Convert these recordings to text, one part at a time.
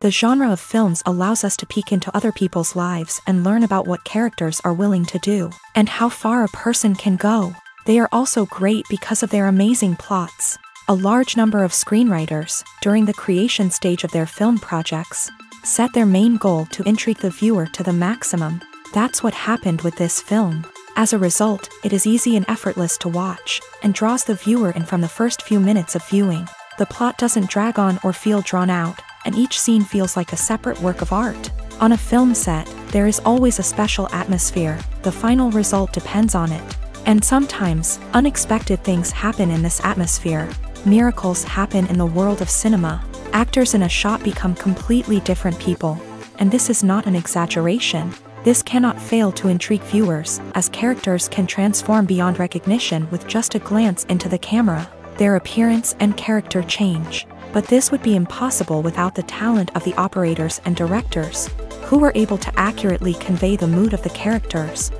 The genre of films allows us to peek into other people's lives and learn about what characters are willing to do, and how far a person can go. They are also great because of their amazing plots. A large number of screenwriters, during the creation stage of their film projects, set their main goal to intrigue the viewer to the maximum. That's what happened with this film. As a result, it is easy and effortless to watch, and draws the viewer in from the first few minutes of viewing. The plot doesn't drag on or feel drawn out, and each scene feels like a separate work of art. On a film set, there is always a special atmosphere. The final result depends on it. And sometimes, unexpected things happen in this atmosphere. Miracles happen in the world of cinema. Actors in a shot become completely different people. And this is not an exaggeration. This cannot fail to intrigue viewers, as characters can transform beyond recognition with just a glance into the camera. Their appearance and character change. But this would be impossible without the talent of the operators and directors, who were able to accurately convey the mood of the characters.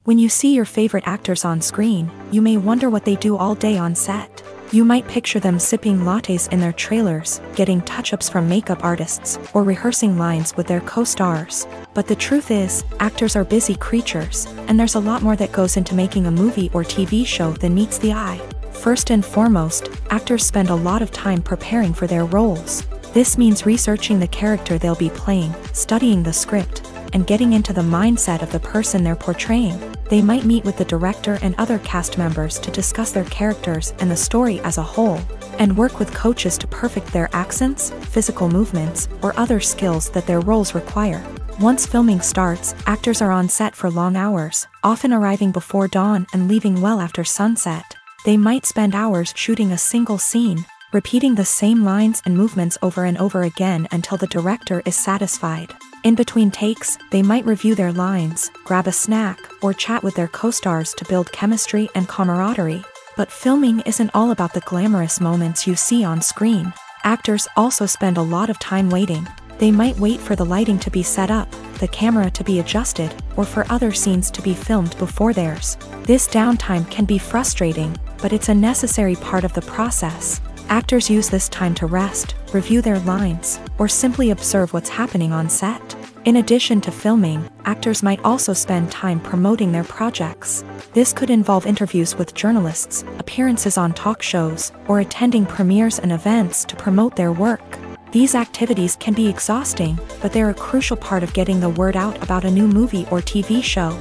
When you see your favorite actors on screen, you may wonder what they do all day on set. You might picture them sipping lattes in their trailers, getting touch-ups from makeup artists, or rehearsing lines with their co-stars. But the truth is, actors are busy creatures, and there's a lot more that goes into making a movie or TV show than meets the eye. First and foremost, actors spend a lot of time preparing for their roles. This means researching the character they'll be playing, studying the script, and getting into the mindset of the person they're portraying. They might meet with the director and other cast members to discuss their characters and the story as a whole, and work with coaches to perfect their accents, physical movements, or other skills that their roles require. Once filming starts, actors are on set for long hours, often arriving before dawn and leaving well after sunset. They might spend hours shooting a single scene, repeating the same lines and movements over and over again until the director is satisfied. In between takes, they might review their lines, grab a snack, or chat with their co-stars to build chemistry and camaraderie. But filming isn't all about the glamorous moments you see on screen. Actors also spend a lot of time waiting. They might wait for the lighting to be set up, the camera to be adjusted, or for other scenes to be filmed before theirs. This downtime can be frustrating, but it's a necessary part of the process. Actors use this time to rest, review their lines, or simply observe what's happening on set. In addition to filming, actors might also spend time promoting their projects. This could involve interviews with journalists, appearances on talk shows, or attending premieres and events to promote their work. These activities can be exhausting, but they're a crucial part of getting the word out about a new movie or TV show.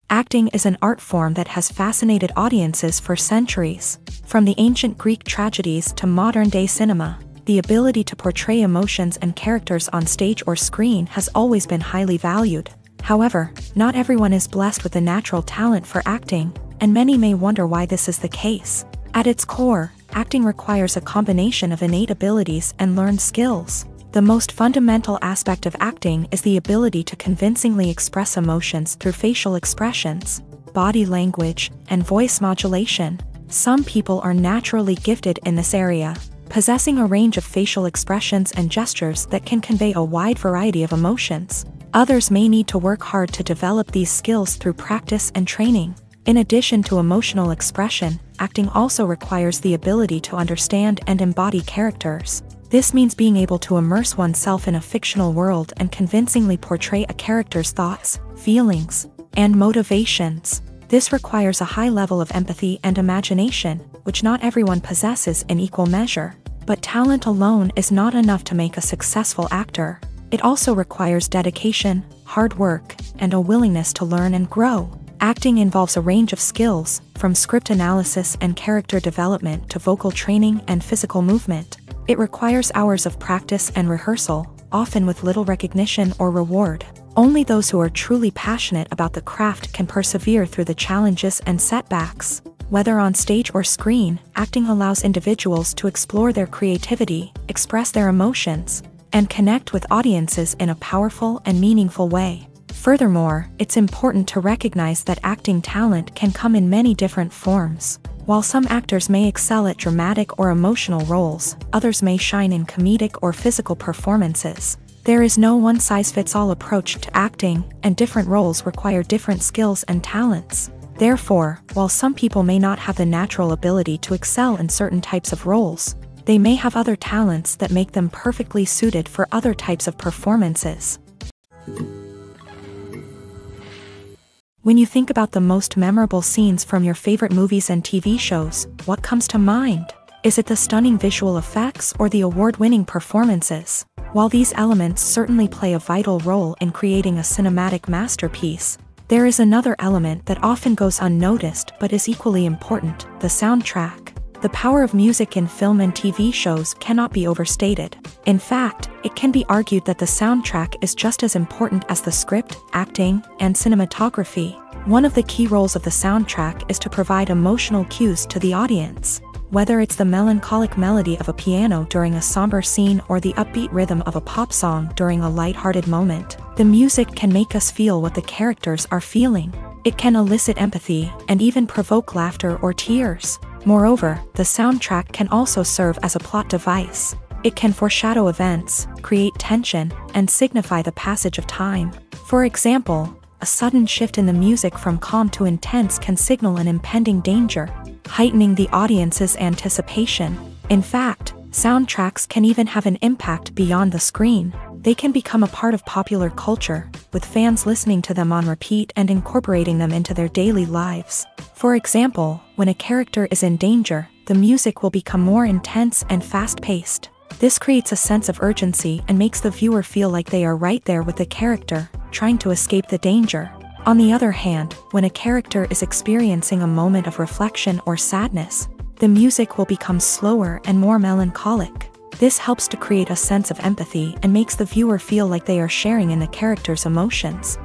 Acting is an art form that has fascinated audiences for centuries. From the ancient Greek tragedies to modern-day cinema, the ability to portray emotions and characters on stage or screen has always been highly valued. However, not everyone is blessed with a natural talent for acting, and many may wonder why this is the case. At its core, acting requires a combination of innate abilities and learned skills. The most fundamental aspect of acting is the ability to convincingly express emotions through facial expressions, body language, and voice modulation. Some people are naturally gifted in this area, possessing a range of facial expressions and gestures that can convey a wide variety of emotions. Others may need to work hard to develop these skills through practice and training. In addition to emotional expression, acting also requires the ability to understand and embody characters. This means being able to immerse oneself in a fictional world and convincingly portray a character's thoughts, feelings, and motivations. This requires a high level of empathy and imagination, which not everyone possesses in equal measure. But talent alone is not enough to make a successful actor. It also requires dedication, hard work, and a willingness to learn and grow. Acting involves a range of skills, from script analysis and character development to vocal training and physical movement. It requires hours of practice and rehearsal, often with little recognition or reward. Only those who are truly passionate about the craft can persevere through the challenges and setbacks. Whether on stage or screen, acting allows individuals to explore their creativity, express their emotions, and connect with audiences in a powerful and meaningful way. Furthermore, it's important to recognize that acting talent can come in many different forms. While some actors may excel at dramatic or emotional roles, others may shine in comedic or physical performances. There is no one-size-fits-all approach to acting, and different roles require different skills and talents. Therefore, while some people may not have the natural ability to excel in certain types of roles, they may have other talents that make them perfectly suited for other types of performances. When you think about the most memorable scenes from your favorite movies and TV shows, what comes to mind? Is it the stunning visual effects or the award-winning performances? While these elements certainly play a vital role in creating a cinematic masterpiece, there is another element that often goes unnoticed but is equally important: the soundtrack. The power of music in film and TV shows cannot be overstated. In fact, it can be argued that the soundtrack is just as important as the script, acting, and cinematography. One of the key roles of the soundtrack is to provide emotional cues to the audience. Whether it's the melancholic melody of a piano during a somber scene or the upbeat rhythm of a pop song during a lighthearted moment, the music can make us feel what the characters are feeling. It can elicit empathy and even provoke laughter or tears. Moreover, the soundtrack can also serve as a plot device. It can foreshadow events, create tension, and signify the passage of time. For example, a sudden shift in the music from calm to intense can signal an impending danger, heightening the audience's anticipation. In fact, soundtracks can even have an impact beyond the screen. They can become a part of popular culture, with fans listening to them on repeat and incorporating them into their daily lives. For example, when a character is in danger, the music will become more intense and fast-paced. This creates a sense of urgency and makes the viewer feel like they are right there with the character, trying to escape the danger. On the other hand, when a character is experiencing a moment of reflection or sadness, the music will become slower and more melancholic. This helps to create a sense of empathy and makes the viewer feel like they are sharing in the character's emotions.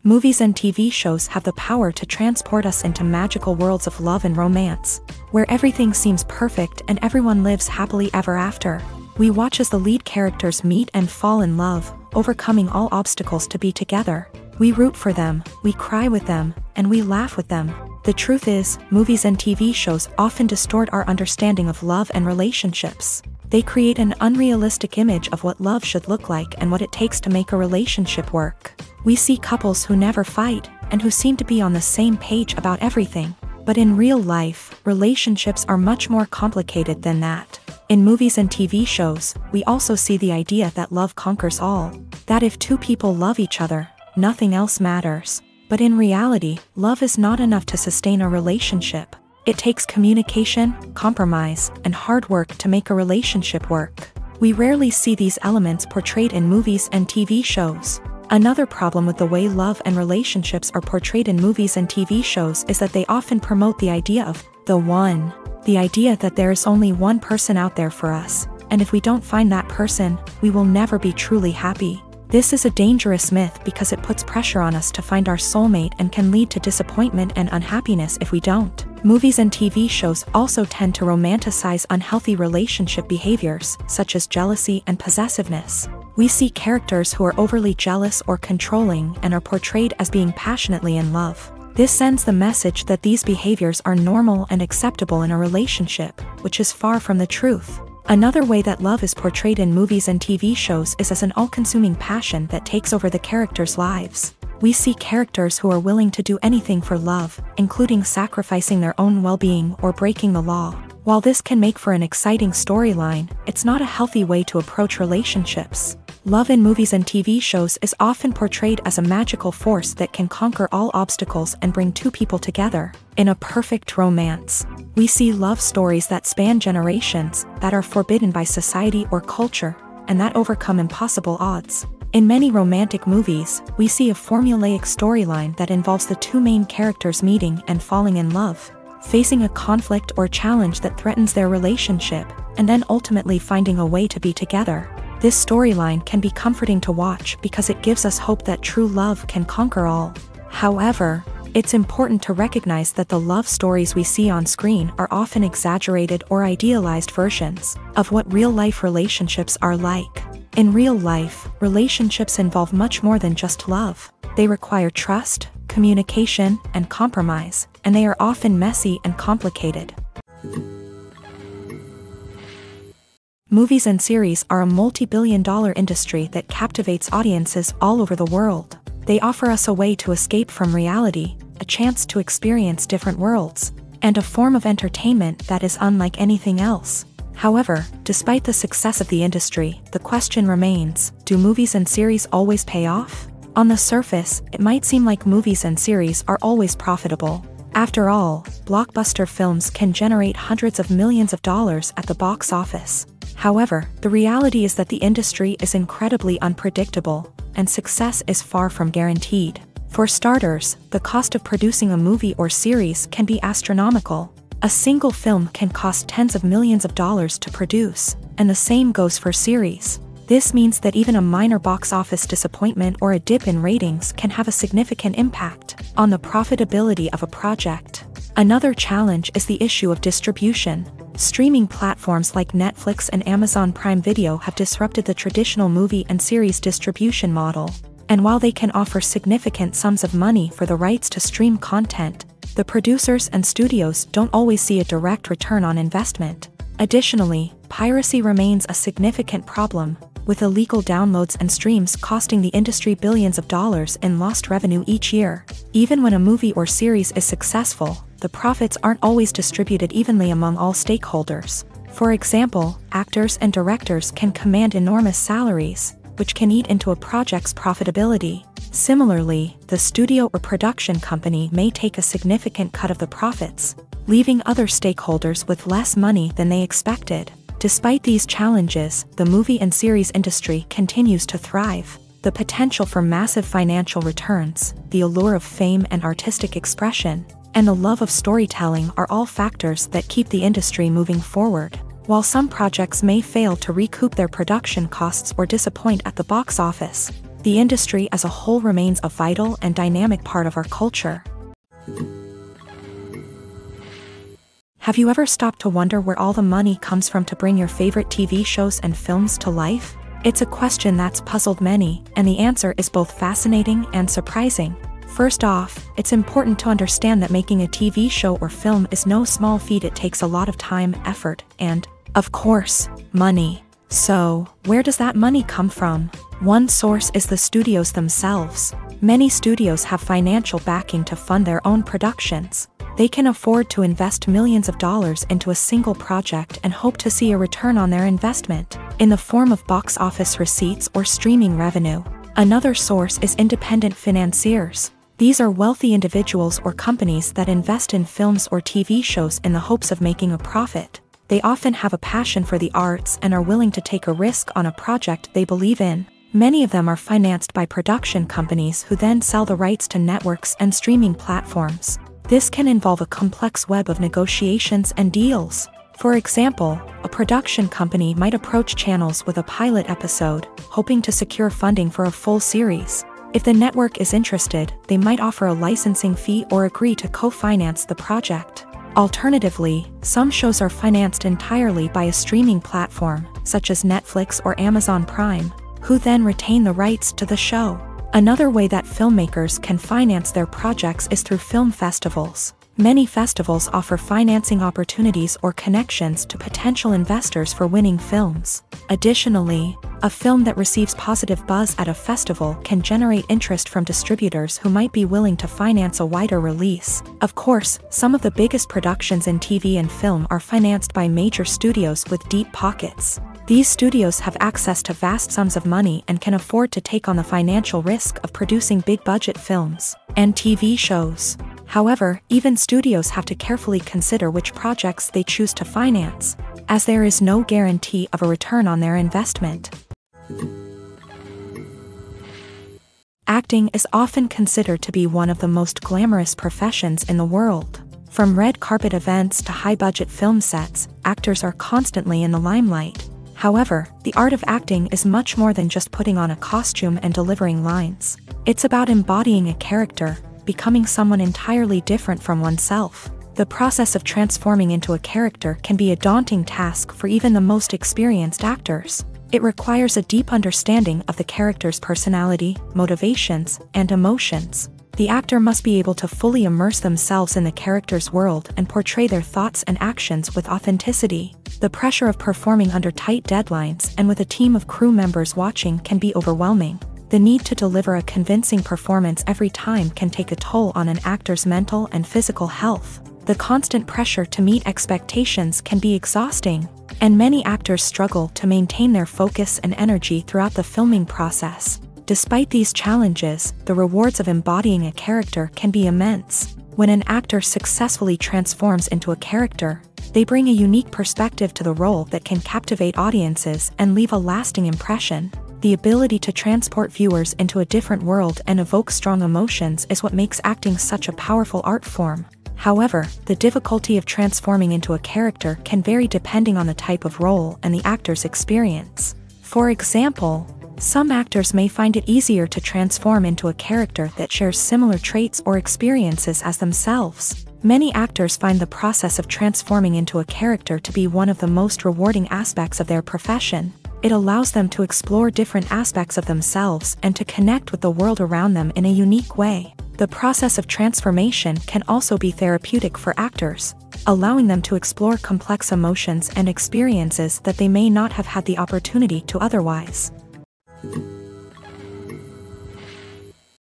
Movies and TV shows have the power to transport us into magical worlds of love and romance, where everything seems perfect and everyone lives happily ever after. We watch as the lead characters meet and fall in love, overcoming all obstacles to be together. We root for them, we cry with them, and we laugh with them. The truth is, movies and TV shows often distort our understanding of love and relationships. They create an unrealistic image of what love should look like and what it takes to make a relationship work. We see couples who never fight, and who seem to be on the same page about everything. But in real life, relationships are much more complicated than that. In movies and TV shows, we also see the idea that love conquers all. That if two people love each other, nothing else matters. But in reality, love is not enough to sustain a relationship. It takes communication, compromise, and hard work to make a relationship work. We rarely see these elements portrayed in movies and TV shows. Another problem with the way love and relationships are portrayed in movies and TV shows is that they often promote the idea of the one. The idea that there is only one person out there for us, and if we don't find that person, we will never be truly happy. This is a dangerous myth because it puts pressure on us to find our soulmate and can lead to disappointment and unhappiness if we don't. Movies and TV shows also tend to romanticize unhealthy relationship behaviors, such as jealousy and possessiveness. We see characters who are overly jealous or controlling and are portrayed as being passionately in love. This sends the message that these behaviors are normal and acceptable in a relationship, which is far from the truth. Another way that love is portrayed in movies and TV shows is as an all-consuming passion that takes over the characters' lives. We see characters who are willing to do anything for love, including sacrificing their own well-being or breaking the law. While this can make for an exciting storyline, it's not a healthy way to approach relationships. Love in movies and TV shows is often portrayed as a magical force that can conquer all obstacles and bring two people together in a perfect romance. We see love stories that span generations, that are forbidden by society or culture, and that overcome impossible odds. In many romantic movies, we see a formulaic storyline that involves the two main characters meeting and falling in love, facing a conflict or challenge that threatens their relationship, and then ultimately finding a way to be together. This storyline can be comforting to watch because it gives us hope that true love can conquer all. However, it's important to recognize that the love stories we see on screen are often exaggerated or idealized versions of what real-life relationships are like. In real life, relationships involve much more than just love. They require trust, communication, and compromise, and they are often messy and complicated. Movies and series are a multi-billion-dollar industry that captivates audiences all over the world. They offer us a way to escape from reality, a chance to experience different worlds, and a form of entertainment that is unlike anything else. However, despite the success of the industry, the question remains, do movies and series always pay off? On the surface, it might seem like movies and series are always profitable. After all, blockbuster films can generate hundreds of millions of dollars at the box office. However, the reality is that the industry is incredibly unpredictable, and success is far from guaranteed. For starters, the cost of producing a movie or series can be astronomical. A single film can cost tens of millions of dollars to produce, and the same goes for series. This means that even a minor box office disappointment or a dip in ratings can have a significant impact on the profitability of a project. Another challenge is the issue of distribution. Streaming platforms like Netflix and Amazon Prime Video have disrupted the traditional movie and series distribution model. And while they can offer significant sums of money for the rights to stream content, the producers and studios don't always see a direct return on investment. Additionally, piracy remains a significant problem, with illegal downloads and streams costing the industry billions of dollars in lost revenue each year. Even when a movie or series is successful, the profits aren't always distributed evenly among all stakeholders. For example, actors and directors can command enormous salaries, which can eat into a project's profitability. Similarly, the studio or production company may take a significant cut of the profits, leaving other stakeholders with less money than they expected. Despite these challenges, the movie and series industry continues to thrive. The potential for massive financial returns, the allure of fame and artistic expression, and the love of storytelling are all factors that keep the industry moving forward. While some projects may fail to recoup their production costs or disappoint at the box office, the industry as a whole remains a vital and dynamic part of our culture. Have you ever stopped to wonder where all the money comes from to bring your favorite TV shows and films to life? It's a question that's puzzled many, and the answer is both fascinating and surprising. First off, it's important to understand that making a TV show or film is no small feat. It takes a lot of time, effort, and, of course, money. So, where does that money come from? One source is the studios themselves. Many studios have financial backing to fund their own productions. They can afford to invest millions of dollars into a single project and hope to see a return on their investment, in the form of box office receipts or streaming revenue. Another source is independent financiers. These are wealthy individuals or companies that invest in films or TV shows in the hopes of making a profit. They often have a passion for the arts and are willing to take a risk on a project they believe in. Many of them are financed by production companies who then sell the rights to networks and streaming platforms. This can involve a complex web of negotiations and deals. For example, a production company might approach channels with a pilot episode, hoping to secure funding for a full series. If the network is interested, they might offer a licensing fee or agree to co-finance the project. Alternatively, some shows are financed entirely by a streaming platform, such as Netflix or Amazon Prime, who then retain the rights to the show. Another way that filmmakers can finance their projects is through film festivals. Many festivals offer financing opportunities or connections to potential investors for winning films. Additionally, a film that receives positive buzz at a festival can generate interest from distributors who might be willing to finance a wider release. Of course, some of the biggest productions in TV and film are financed by major studios with deep pockets. These studios have access to vast sums of money and can afford to take on the financial risk of producing big-budget films and TV shows. However, even studios have to carefully consider which projects they choose to finance, as there is no guarantee of a return on their investment. Acting is often considered to be one of the most glamorous professions in the world. From red carpet events to high-budget film sets, actors are constantly in the limelight. However, the art of acting is much more than just putting on a costume and delivering lines. It's about embodying a character, becoming someone entirely different from oneself. The process of transforming into a character can be a daunting task for even the most experienced actors. It requires a deep understanding of the character's personality, motivations, and emotions. The actor must be able to fully immerse themselves in the character's world and portray their thoughts and actions with authenticity. The pressure of performing under tight deadlines and with a team of crew members watching can be overwhelming. The need to deliver a convincing performance every time can take a toll on an actor's mental and physical health. The constant pressure to meet expectations can be exhausting, and many actors struggle to maintain their focus and energy throughout the filming process. Despite these challenges, the rewards of embodying a character can be immense. When an actor successfully transforms into a character, they bring a unique perspective to the role that can captivate audiences and leave a lasting impression. The ability to transport viewers into a different world and evoke strong emotions is what makes acting such a powerful art form. However, the difficulty of transforming into a character can vary depending on the type of role and the actor's experience. For example, some actors may find it easier to transform into a character that shares similar traits or experiences as themselves. Many actors find the process of transforming into a character to be one of the most rewarding aspects of their profession. It allows them to explore different aspects of themselves and to connect with the world around them in a unique way. The process of transformation can also be therapeutic for actors, allowing them to explore complex emotions and experiences that they may not have had the opportunity to otherwise.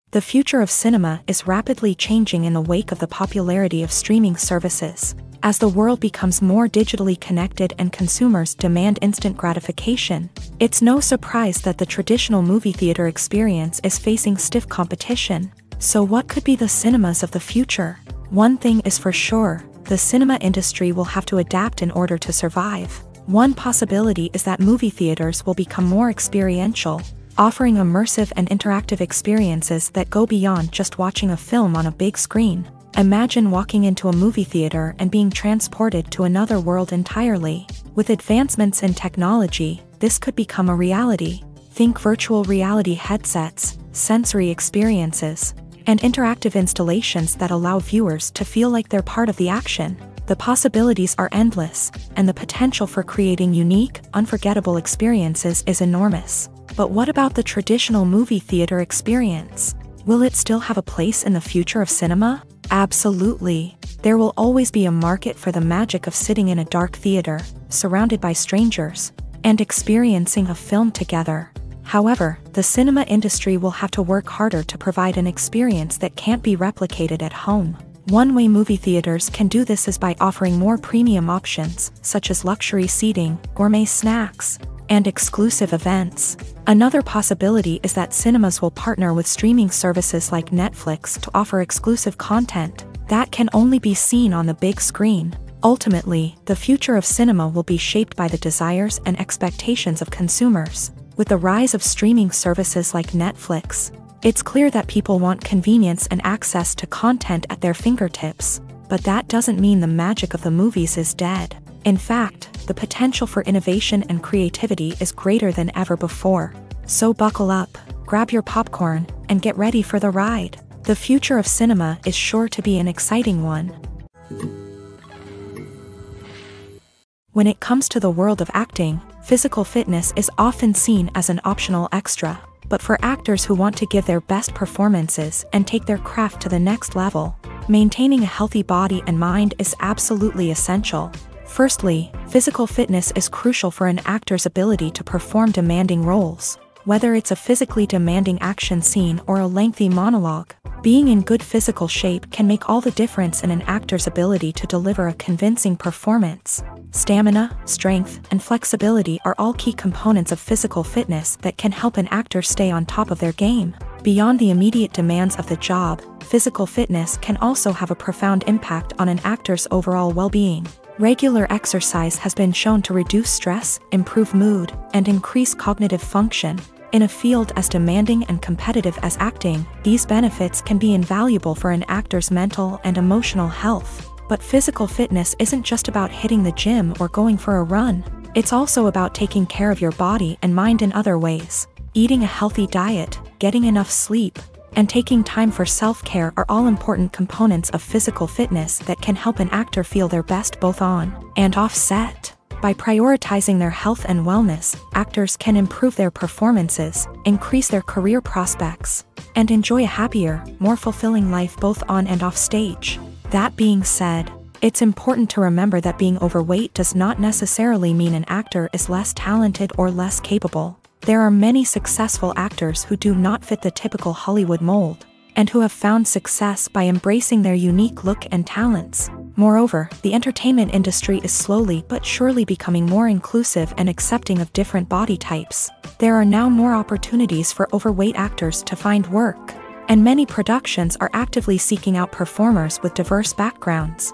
The future of cinema is rapidly changing in the wake of the popularity of streaming services. As the world becomes more digitally connected and consumers demand instant gratification, it's no surprise that the traditional movie theater experience is facing stiff competition. So what could be the cinemas of the future? One thing is for sure, the cinema industry will have to adapt in order to survive. One possibility is that movie theaters will become more experiential, offering immersive and interactive experiences that go beyond just watching a film on a big screen. Imagine walking into a movie theater and being transported to another world entirely. With advancements in technology, this could become a reality. Think virtual reality headsets, sensory experiences, and interactive installations that allow viewers to feel like they're part of the action. The possibilities are endless, and the potential for creating unique, unforgettable experiences is enormous. But what about the traditional movie theater experience? Will it still have a place in the future of cinema? Absolutely. There will always be a market for the magic of sitting in a dark theater, surrounded by strangers, and experiencing a film together. However, the cinema industry will have to work harder to provide an experience that can't be replicated at home. One way movie theaters can do this is by offering more premium options, such as luxury seating, gourmet snacks, and exclusive events. Another possibility is that cinemas will partner with streaming services like Netflix to offer exclusive content that can only be seen on the big screen. Ultimately, the future of cinema will be shaped by the desires and expectations of consumers. With the rise of streaming services like Netflix, it's clear that people want convenience and access to content at their fingertips. But that doesn't mean the magic of the movies is dead. In fact, the potential for innovation and creativity is greater than ever before. So buckle up, grab your popcorn, and get ready for the ride. The future of cinema is sure to be an exciting one. When it comes to the world of acting, physical fitness is often seen as an optional extra. But for actors who want to give their best performances and take their craft to the next level, maintaining a healthy body and mind is absolutely essential. Firstly, physical fitness is crucial for an actor's ability to perform demanding roles. Whether it's a physically demanding action scene or a lengthy monologue, being in good physical shape can make all the difference in an actor's ability to deliver a convincing performance. Stamina, strength, and flexibility are all key components of physical fitness that can help an actor stay on top of their game. Beyond the immediate demands of the job, physical fitness can also have a profound impact on an actor's overall well-being. Regular exercise has been shown to reduce stress, improve mood, and increase cognitive function. In a field as demanding and competitive as acting, these benefits can be invaluable for an actor's mental and emotional health. But physical fitness isn't just about hitting the gym or going for a run. It's also about taking care of your body and mind in other ways. Eating a healthy diet, getting enough sleep, and taking time for self-care are all important components of physical fitness that can help an actor feel their best both on and off set. By prioritizing their health and wellness, actors can improve their performances, increase their career prospects, and enjoy a happier, more fulfilling life both on and off stage. That being said, it's important to remember that being overweight does not necessarily mean an actor is less talented or less capable. There are many successful actors who do not fit the typical Hollywood mold, and who have found success by embracing their unique look and talents. Moreover, the entertainment industry is slowly but surely becoming more inclusive and accepting of different body types. There are now more opportunities for overweight actors to find work, and many productions are actively seeking out performers with diverse backgrounds.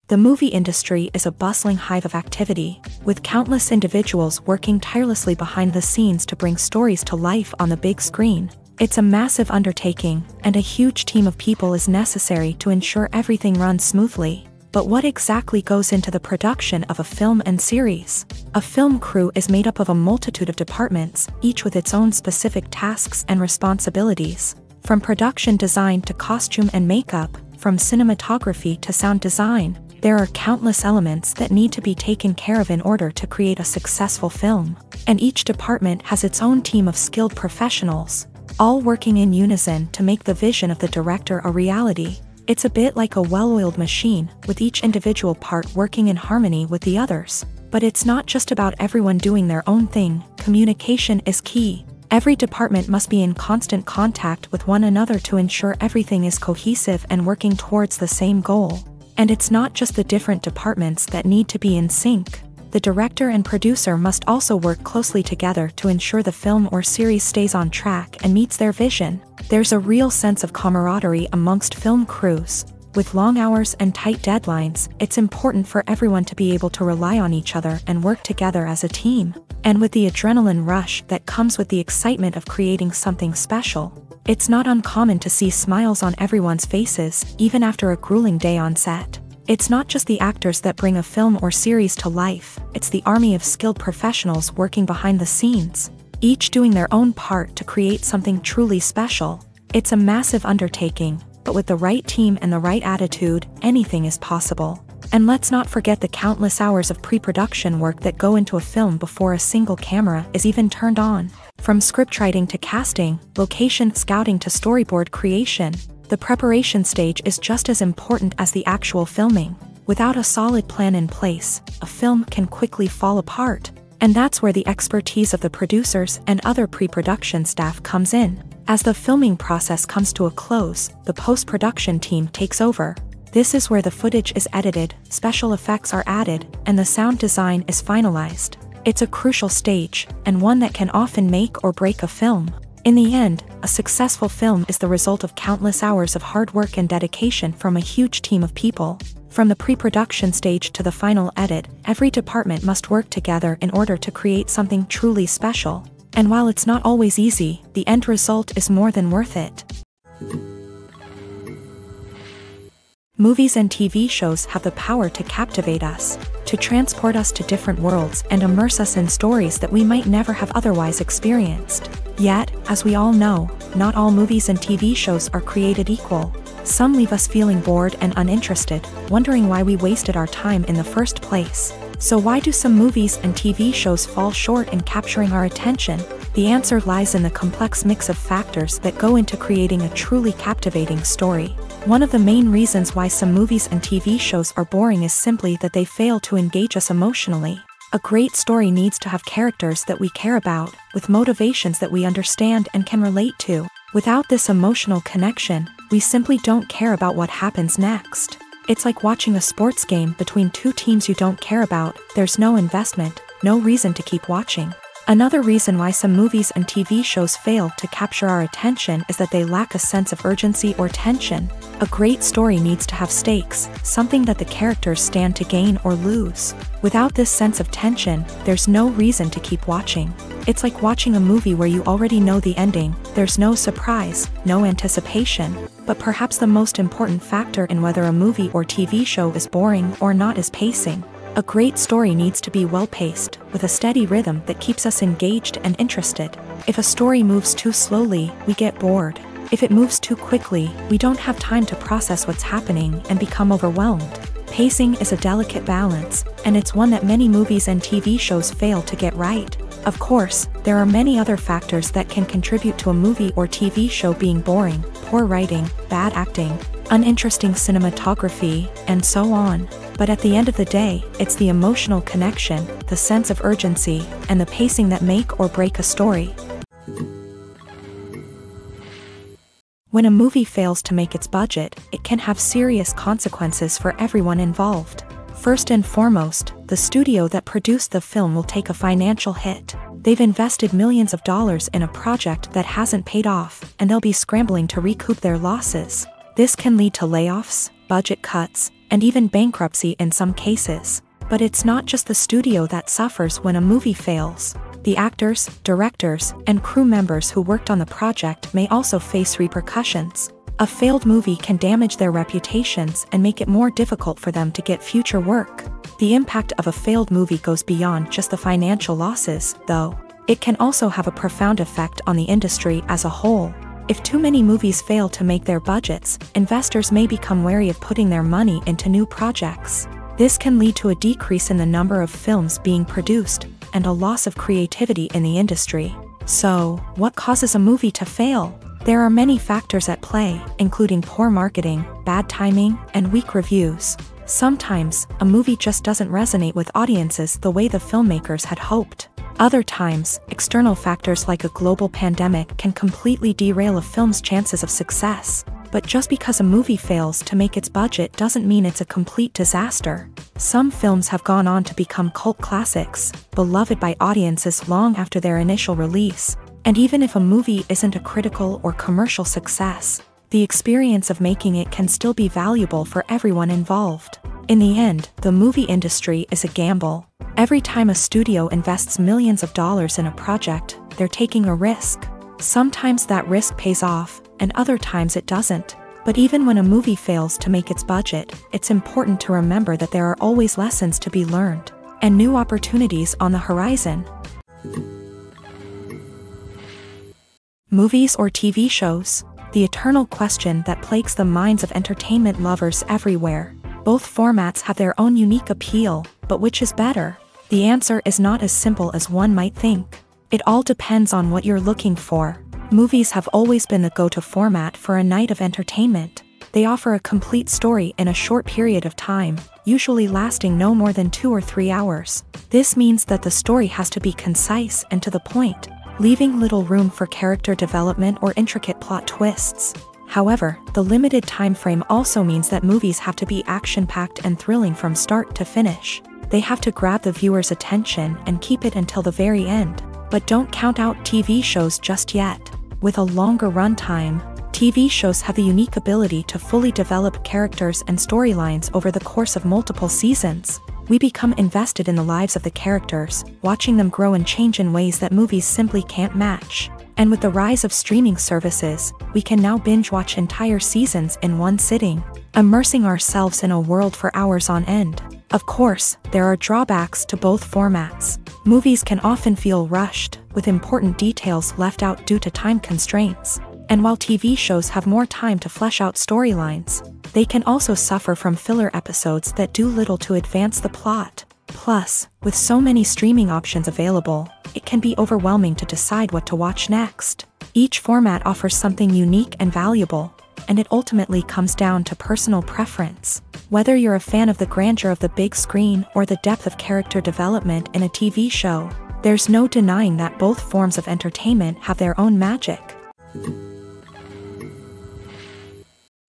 The movie industry is a bustling hive of activity, with countless individuals working tirelessly behind the scenes to bring stories to life on the big screen. It's a massive undertaking, and a huge team of people is necessary to ensure everything runs smoothly. But what exactly goes into the production of a film and series? A film crew is made up of a multitude of departments, each with its own specific tasks and responsibilities. From production design to costume and makeup, from cinematography to sound design, there are countless elements that need to be taken care of in order to create a successful film. And each department has its own team of skilled professionals, all working in unison to make the vision of the director a reality. It's a bit like a well-oiled machine, with each individual part working in harmony with the others. But it's not just about everyone doing their own thing. Communication is key. Every department must be in constant contact with one another to ensure everything is cohesive and working towards the same goal. And it's not just the different departments that need to be in sync. The director and producer must also work closely together to ensure the film or series stays on track and meets their vision. There's a real sense of camaraderie amongst film crews. With long hours and tight deadlines, it's important for everyone to be able to rely on each other and work together as a team. And with the adrenaline rush that comes with the excitement of creating something special, it's not uncommon to see smiles on everyone's faces, even after a grueling day on set. It's not just the actors that bring a film or series to life, it's the army of skilled professionals working behind the scenes, each doing their own part to create something truly special. It's a massive undertaking, but with the right team and the right attitude, anything is possible. And let's not forget the countless hours of pre-production work that go into a film before a single camera is even turned on. From scriptwriting to casting, location scouting to storyboard creation, the preparation stage is just as important as the actual filming. Without a solid plan in place, a film can quickly fall apart. And that's where the expertise of the producers and other pre-production staff comes in. As the filming process comes to a close, the post-production team takes over. This is where the footage is edited, special effects are added, and the sound design is finalized. It's a crucial stage, and one that can often make or break a film. In the end, a successful film is the result of countless hours of hard work and dedication from a huge team of people. From the pre-production stage to the final edit, every department must work together in order to create something truly special. And while it's not always easy, the end result is more than worth it. Movies and TV shows have the power to captivate us, to transport us to different worlds and immerse us in stories that we might never have otherwise experienced. Yet, as we all know, not all movies and TV shows are created equal. Some leave us feeling bored and uninterested, wondering why we wasted our time in the first place. So why do some movies and TV shows fall short in capturing our attention? The answer lies in the complex mix of factors that go into creating a truly captivating story. One of the main reasons why some movies and TV shows are boring is simply that they fail to engage us emotionally. A great story needs to have characters that we care about, with motivations that we understand and can relate to. Without this emotional connection, we simply don't care about what happens next. It's like watching a sports game between two teams you don't care about. There's no investment, no reason to keep watching. Another reason why some movies and TV shows fail to capture our attention is that they lack a sense of urgency or tension. A great story needs to have stakes, something that the characters stand to gain or lose. Without this sense of tension, there's no reason to keep watching. It's like watching a movie where you already know the ending. There's no surprise, no anticipation. But perhaps the most important factor in whether a movie or TV show is boring or not is pacing. A great story needs to be well-paced, with a steady rhythm that keeps us engaged and interested. If a story moves too slowly, we get bored. If it moves too quickly, we don't have time to process what's happening and become overwhelmed. Pacing is a delicate balance, and it's one that many movies and TV shows fail to get right. Of course, there are many other factors that can contribute to a movie or TV show being boring: poor writing, bad acting, uninteresting cinematography, and so on. But at the end of the day, it's the emotional connection, the sense of urgency, and the pacing that make or break a story. When a movie fails to make its budget, it can have serious consequences for everyone involved. First and foremost, the studio that produced the film will take a financial hit. They've invested millions of dollars in a project that hasn't paid off, and they'll be scrambling to recoup their losses. This can lead to layoffs, budget cuts, and even bankruptcy in some cases. But it's not just the studio that suffers when a movie fails. The actors, directors, and crew members who worked on the project may also face repercussions. A failed movie can damage their reputations and make it more difficult for them to get future work. The impact of a failed movie goes beyond just the financial losses, though. It can also have a profound effect on the industry as a whole. If too many movies fail to make their budgets, investors may become wary of putting their money into new projects. This can lead to a decrease in the number of films being produced, and a loss of creativity in the industry. So, what causes a movie to fail? There are many factors at play, including poor marketing, bad timing, and weak reviews. Sometimes, a movie just doesn't resonate with audiences the way the filmmakers had hoped. Other times, external factors like a global pandemic can completely derail a film's chances of success. But just because a movie fails to make its budget doesn't mean it's a complete disaster. Some films have gone on to become cult classics, beloved by audiences long after their initial release. And even if a movie isn't a critical or commercial success, the experience of making it can still be valuable for everyone involved. In the end, the movie industry is a gamble. Every time a studio invests millions of dollars in a project, they're taking a risk. Sometimes that risk pays off, and other times it doesn't. But even when a movie fails to make its budget, it's important to remember that there are always lessons to be learned, and new opportunities on the horizon. Movies or TV shows? The eternal question that plagues the minds of entertainment lovers everywhere. Both formats have their own unique appeal, but which is better? The answer is not as simple as one might think. It all depends on what you're looking for. Movies have always been the go-to format for a night of entertainment. They offer a complete story in a short period of time, usually lasting no more than 2 or 3 hours. This means that the story has to be concise and to the point, leaving little room for character development or intricate plot twists. However, the limited time frame also means that movies have to be action-packed and thrilling from start to finish. They have to grab the viewer's attention and keep it until the very end. But don't count out TV shows just yet. With a longer runtime, TV shows have the unique ability to fully develop characters and storylines over the course of multiple seasons. We become invested in the lives of the characters, watching them grow and change in ways that movies simply can't match. And with the rise of streaming services, we can now binge-watch entire seasons in one sitting, immersing ourselves in a world for hours on end. Of course, there are drawbacks to both formats. Movies can often feel rushed, with important details left out due to time constraints. And while TV shows have more time to flesh out storylines, they can also suffer from filler episodes that do little to advance the plot. Plus, with so many streaming options available, it can be overwhelming to decide what to watch next. Each format offers something unique and valuable, and it ultimately comes down to personal preference. Whether you're a fan of the grandeur of the big screen or the depth of character development in a TV show, there's no denying that both forms of entertainment have their own magic.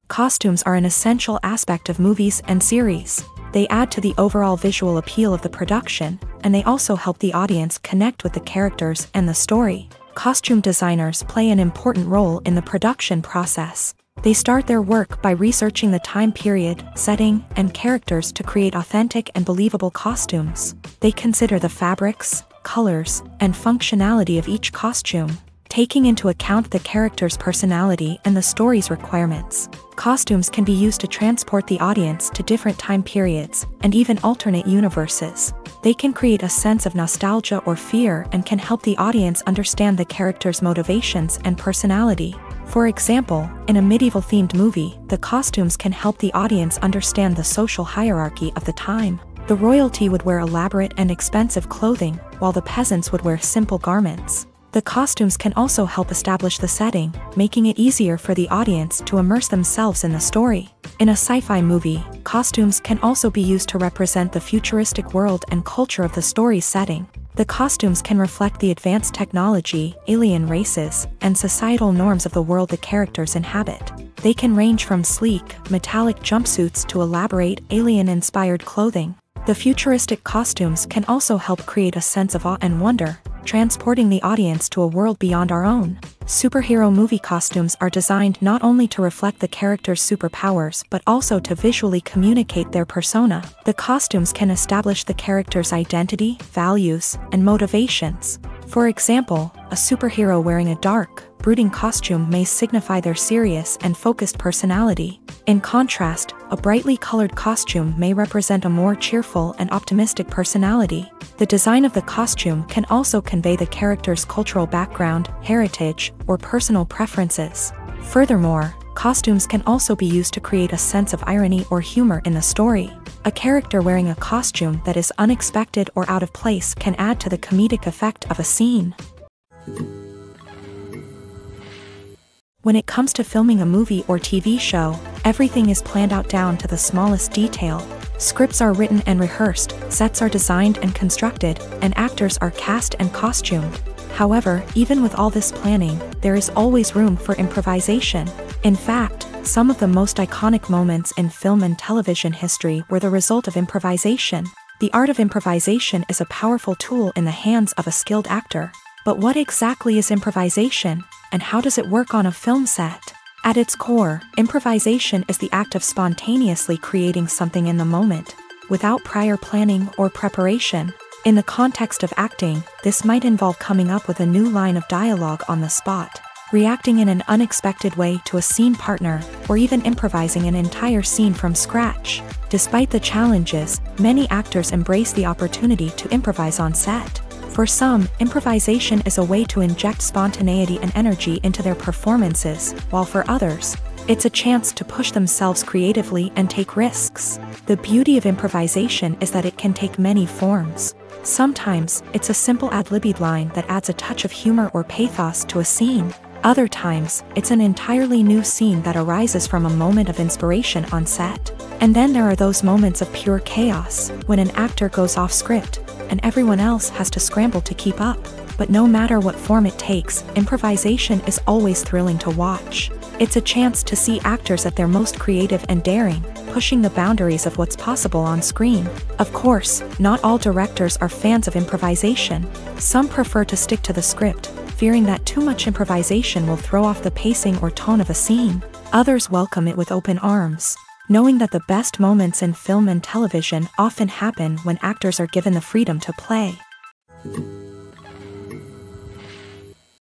Costumes are an essential aspect of movies and series. They add to the overall visual appeal of the production, and they also help the audience connect with the characters and the story. Costume designers play an important role in the production process. They start their work by researching the time period, setting, and characters to create authentic and believable costumes. They consider the fabrics, colors, and functionality of each costume, taking into account the character's personality and the story's requirements. Costumes can be used to transport the audience to different time periods and even alternate universes. They can create a sense of nostalgia or fear and can help the audience understand the character's motivations and personality. For example, in a medieval-themed movie, the costumes can help the audience understand the social hierarchy of the time. The royalty would wear elaborate and expensive clothing, while the peasants would wear simple garments. The costumes can also help establish the setting, making it easier for the audience to immerse themselves in the story. In a sci-fi movie, costumes can also be used to represent the futuristic world and culture of the story's setting. The costumes can reflect the advanced technology, alien races, and societal norms of the world the characters inhabit. They can range from sleek, metallic jumpsuits to elaborate, alien-inspired clothing. The futuristic costumes can also help create a sense of awe and wonder, transporting the audience to a world beyond our own. Superhero movie costumes are designed not only to reflect the character's superpowers but also to visually communicate their persona. The costumes can establish the character's identity, values, and motivations. For example, a superhero wearing a dark, brooding costume may signify their serious and focused personality. In contrast, a brightly colored costume may represent a more cheerful and optimistic personality. The design of the costume can also convey the character's cultural background, heritage, or personal preferences. Furthermore, costumes can also be used to create a sense of irony or humor in the story. A character wearing a costume that is unexpected or out of place can add to the comedic effect of a scene. When it comes to filming a movie or TV show, everything is planned out down to the smallest detail. Scripts are written and rehearsed, sets are designed and constructed, and actors are cast and costumed. However, even with all this planning, there is always room for improvisation. In fact, some of the most iconic moments in film and television history were the result of improvisation. The art of improvisation is a powerful tool in the hands of a skilled actor. But what exactly is improvisation, and how does it work on a film set? At its core, improvisation is the act of spontaneously creating something in the moment, without prior planning or preparation. In the context of acting, this might involve coming up with a new line of dialogue on the spot, reacting in an unexpected way to a scene partner, or even improvising an entire scene from scratch. Despite the challenges, many actors embrace the opportunity to improvise on set. For some, improvisation is a way to inject spontaneity and energy into their performances, while for others, it's a chance to push themselves creatively and take risks. The beauty of improvisation is that it can take many forms. Sometimes, it's a simple ad-libbed line that adds a touch of humor or pathos to a scene. Other times, it's an entirely new scene that arises from a moment of inspiration on set. And then there are those moments of pure chaos, when an actor goes off script, and everyone else has to scramble to keep up. But no matter what form it takes, improvisation is always thrilling to watch. It's a chance to see actors at their most creative and daring, pushing the boundaries of what's possible on screen. Of course, not all directors are fans of improvisation. Some prefer to stick to the script, fearing that too much improvisation will throw off the pacing or tone of a scene. Others welcome it with open arms, knowing that the best moments in film and television often happen when actors are given the freedom to play.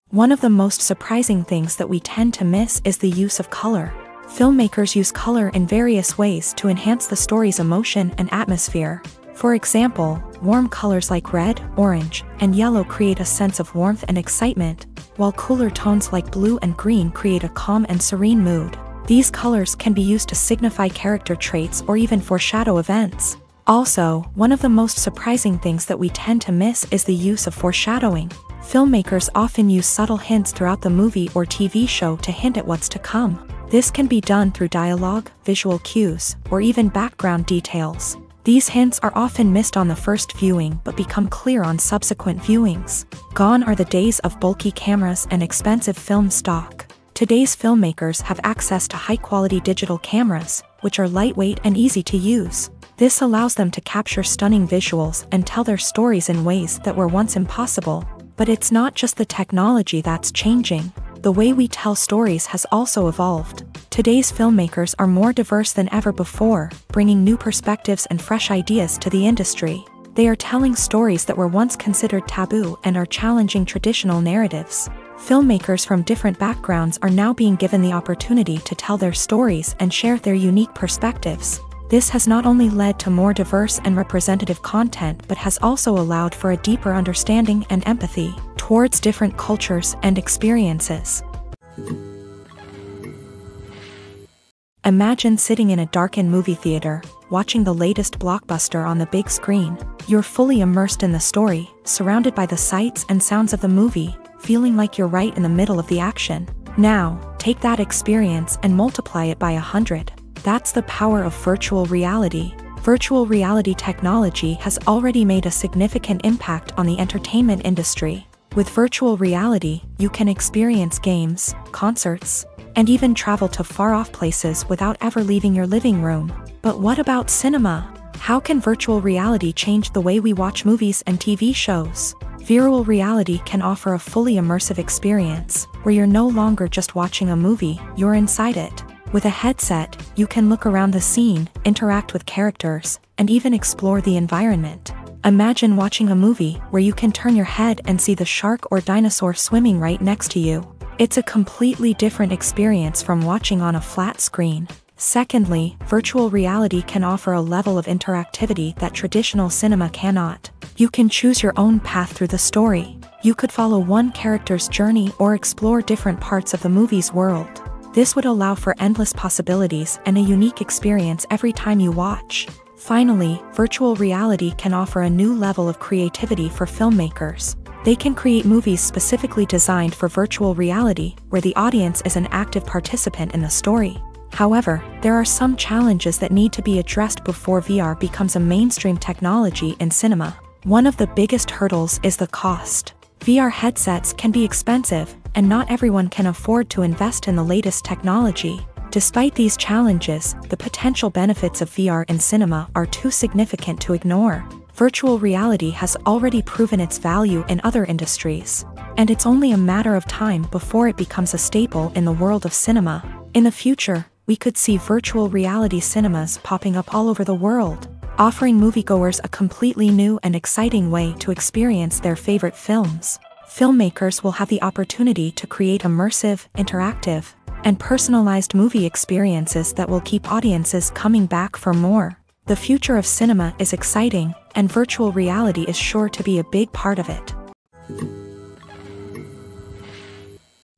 One of the most surprising things that we tend to miss is the use of color. Filmmakers use color in various ways to enhance the story's emotion and atmosphere. For example, warm colors like red, orange, and yellow create a sense of warmth and excitement, while cooler tones like blue and green create a calm and serene mood. These colors can be used to signify character traits or even foreshadow events. Also, one of the most surprising things that we tend to miss is the use of foreshadowing. Filmmakers often use subtle hints throughout the movie or TV show to hint at what's to come. This can be done through dialogue, visual cues, or even background details. These hints are often missed on the first viewing but become clear on subsequent viewings. Gone are the days of bulky cameras and expensive film stock. Today's filmmakers have access to high-quality digital cameras, which are lightweight and easy to use. This allows them to capture stunning visuals and tell their stories in ways that were once impossible. But it's not just the technology that's changing. The way we tell stories has also evolved. Today's filmmakers are more diverse than ever before, bringing new perspectives and fresh ideas to the industry. They are telling stories that were once considered taboo and are challenging traditional narratives. Filmmakers from different backgrounds are now being given the opportunity to tell their stories and share their unique perspectives. This has not only led to more diverse and representative content but has also allowed for a deeper understanding and empathy towards different cultures and experiences. Imagine sitting in a darkened movie theater, watching the latest blockbuster on the big screen. You're fully immersed in the story, surrounded by the sights and sounds of the movie. feeling like you're right in the middle of the action. Now, take that experience and multiply it by 100. That's the power of virtual reality. Virtual reality technology has already made a significant impact on the entertainment industry. With virtual reality, you can experience games, concerts, and even travel to far-off places without ever leaving your living room. But what about cinema? How can virtual reality change the way we watch movies and TV shows? Virtual reality can offer a fully immersive experience, where you're no longer just watching a movie, you're inside it. With a headset, you can look around the scene, interact with characters, and even explore the environment. Imagine watching a movie where you can turn your head and see the shark or dinosaur swimming right next to you. It's a completely different experience from watching on a flat screen. Secondly, virtual reality can offer a level of interactivity that traditional cinema cannot. You can choose your own path through the story. You could follow one character's journey or explore different parts of the movie's world. This would allow for endless possibilities and a unique experience every time you watch. Finally, virtual reality can offer a new level of creativity for filmmakers. They can create movies specifically designed for virtual reality, where the audience is an active participant in the story. However, there are some challenges that need to be addressed before VR becomes a mainstream technology in cinema. One of the biggest hurdles is the cost. VR headsets can be expensive, and not everyone can afford to invest in the latest technology. Despite these challenges, the potential benefits of VR in cinema are too significant to ignore. Virtual reality has already proven its value in other industries, and it's only a matter of time before it becomes a staple in the world of cinema. In the future, we could see virtual reality cinemas popping up all over the world, offering moviegoers a completely new and exciting way to experience their favorite films. Filmmakers will have the opportunity to create immersive, interactive, and personalized movie experiences that will keep audiences coming back for more. The future of cinema is exciting, and virtual reality is sure to be a big part of it.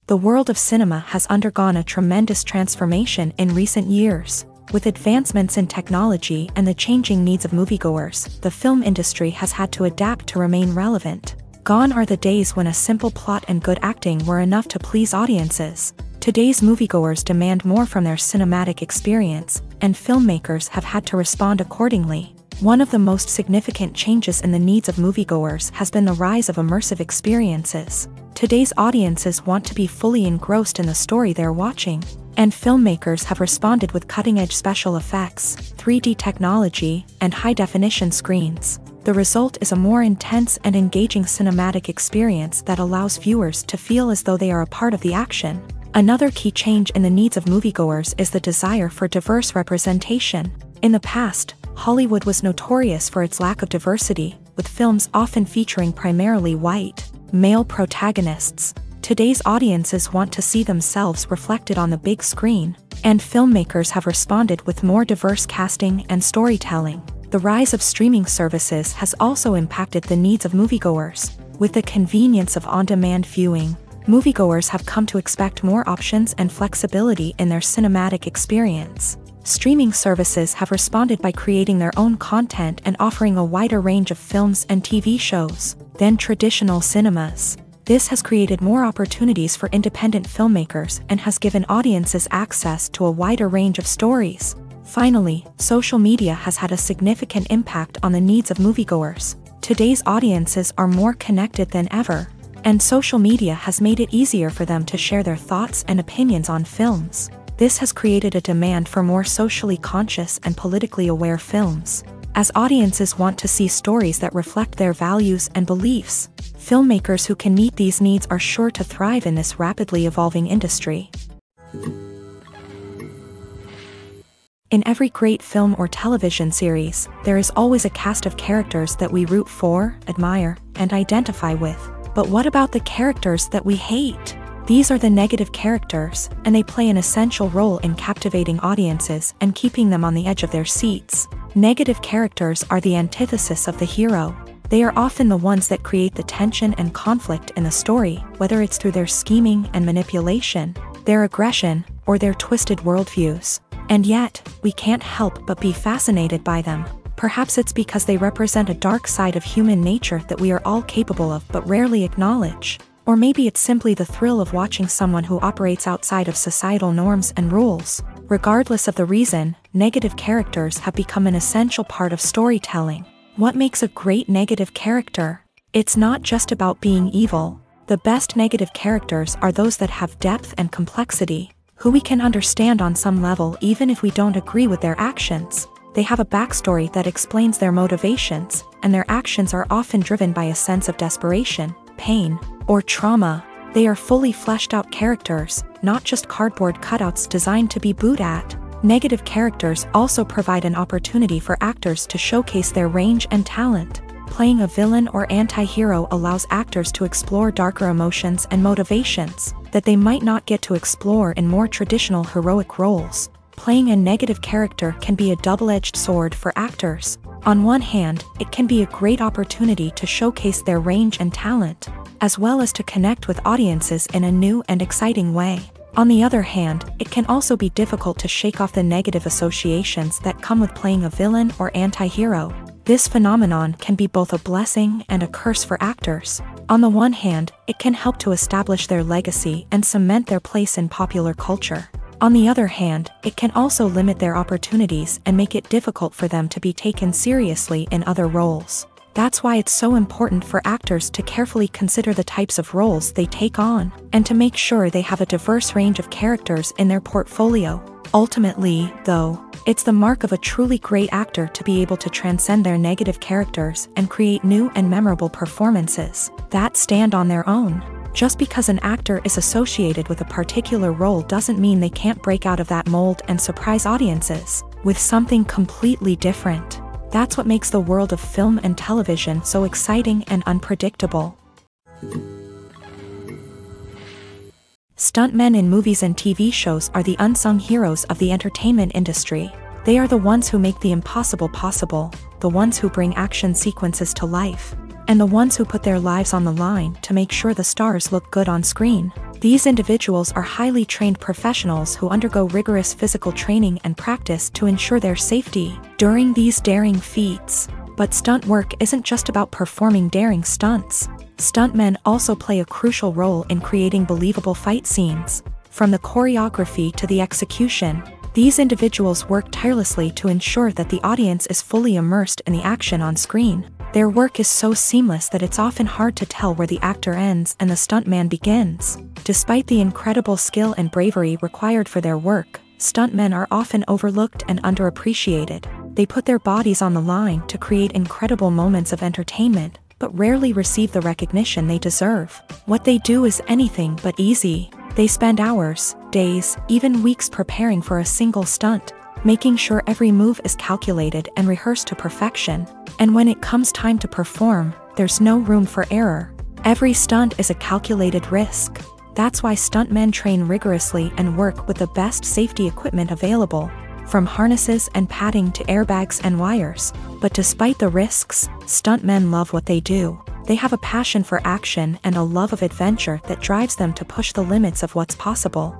The world of cinema has undergone a tremendous transformation in recent years. With advancements in technology and the changing needs of moviegoers, the film industry has had to adapt to remain relevant. Gone are the days when a simple plot and good acting were enough to please audiences. Today's moviegoers demand more from their cinematic experience, and filmmakers have had to respond accordingly. One of the most significant changes in the needs of moviegoers has been the rise of immersive experiences. Today's audiences want to be fully engrossed in the story they're watching, and filmmakers have responded with cutting-edge special effects, 3D technology, and high-definition screens. The result is a more intense and engaging cinematic experience that allows viewers to feel as though they are a part of the action. Another key change in the needs of moviegoers is the desire for diverse representation. In the past, Hollywood was notorious for its lack of diversity, with films often featuring primarily white, male protagonists. Today's audiences want to see themselves reflected on the big screen, and filmmakers have responded with more diverse casting and storytelling. The rise of streaming services has also impacted the needs of moviegoers. With the convenience of on-demand viewing, moviegoers have come to expect more options and flexibility in their cinematic experience. Streaming services have responded by creating their own content and offering a wider range of films and TV shows than traditional cinemas. This has created more opportunities for independent filmmakers and has given audiences access to a wider range of stories. Finally, social media has had a significant impact on the needs of moviegoers. Today's audiences are more connected than ever, and social media has made it easier for them to share their thoughts and opinions on films. This has created a demand for more socially conscious and politically aware films. As audiences want to see stories that reflect their values and beliefs, filmmakers who can meet these needs are sure to thrive in this rapidly evolving industry. In every great film or television series, there is always a cast of characters that we root for, admire, and identify with. But what about the characters that we hate? These are the negative characters, and they play an essential role in captivating audiences and keeping them on the edge of their seats. Negative characters are the antithesis of the hero. They are often the ones that create the tension and conflict in the story, whether it's through their scheming and manipulation, their aggression, or their twisted worldviews. And yet, we can't help but be fascinated by them. Perhaps it's because they represent a dark side of human nature that we are all capable of but rarely acknowledge. Or maybe it's simply the thrill of watching someone who operates outside of societal norms and rules. Regardless of the reason, negative characters have become an essential part of storytelling. What makes a great negative character? It's not just about being evil. The best negative characters are those that have depth and complexity, who we can understand on some level even if we don't agree with their actions. They have a backstory that explains their motivations, and their actions are often driven by a sense of desperation, pain, or trauma. They are fully fleshed out characters, not just cardboard cutouts designed to be booed at. Negative characters also provide an opportunity for actors to showcase their range and talent. Playing a villain or anti-hero allows actors to explore darker emotions and motivations that they might not get to explore in more traditional heroic roles. Playing a negative character can be a double-edged sword for actors. On one hand, it can be a great opportunity to showcase their range and talent, as well as to connect with audiences in a new and exciting way. On the other hand, it can also be difficult to shake off the negative associations that come with playing a villain or anti-hero. This phenomenon can be both a blessing and a curse for actors. On the one hand, it can help to establish their legacy and cement their place in popular culture. On the other hand, it can also limit their opportunities and make it difficult for them to be taken seriously in other roles. That's why it's so important for actors to carefully consider the types of roles they take on, and to make sure they have a diverse range of characters in their portfolio. Ultimately, though, it's the mark of a truly great actor to be able to transcend their negative characters and create new and memorable performances that stand on their own. Just because an actor is associated with a particular role doesn't mean they can't break out of that mold and surprise audiences with something completely different. That's what makes the world of film and television so exciting and unpredictable. Stuntmen in movies and TV shows are the unsung heroes of the entertainment industry. They are the ones who make the impossible possible, the ones who bring action sequences to life, and the ones who put their lives on the line to make sure the stars look good on screen. These individuals are highly trained professionals who undergo rigorous physical training and practice to ensure their safety during these daring feats. But stunt work isn't just about performing daring stunts. Stuntmen also play a crucial role in creating believable fight scenes. From the choreography to the execution, these individuals work tirelessly to ensure that the audience is fully immersed in the action on screen. Their work is so seamless that it's often hard to tell where the actor ends and the stuntman begins. Despite the incredible skill and bravery required for their work, stuntmen are often overlooked and underappreciated. They put their bodies on the line to create incredible moments of entertainment, but rarely receive the recognition they deserve. What they do is anything but easy. They spend hours, days, even weeks preparing for a single stunt, making sure every move is calculated and rehearsed to perfection. And when it comes time to perform, there's no room for error. Every stunt is a calculated risk. That's why stuntmen train rigorously and work with the best safety equipment available, from harnesses and padding to airbags and wires. But despite the risks, stuntmen love what they do. They have a passion for action and a love of adventure that drives them to push the limits of what's possible.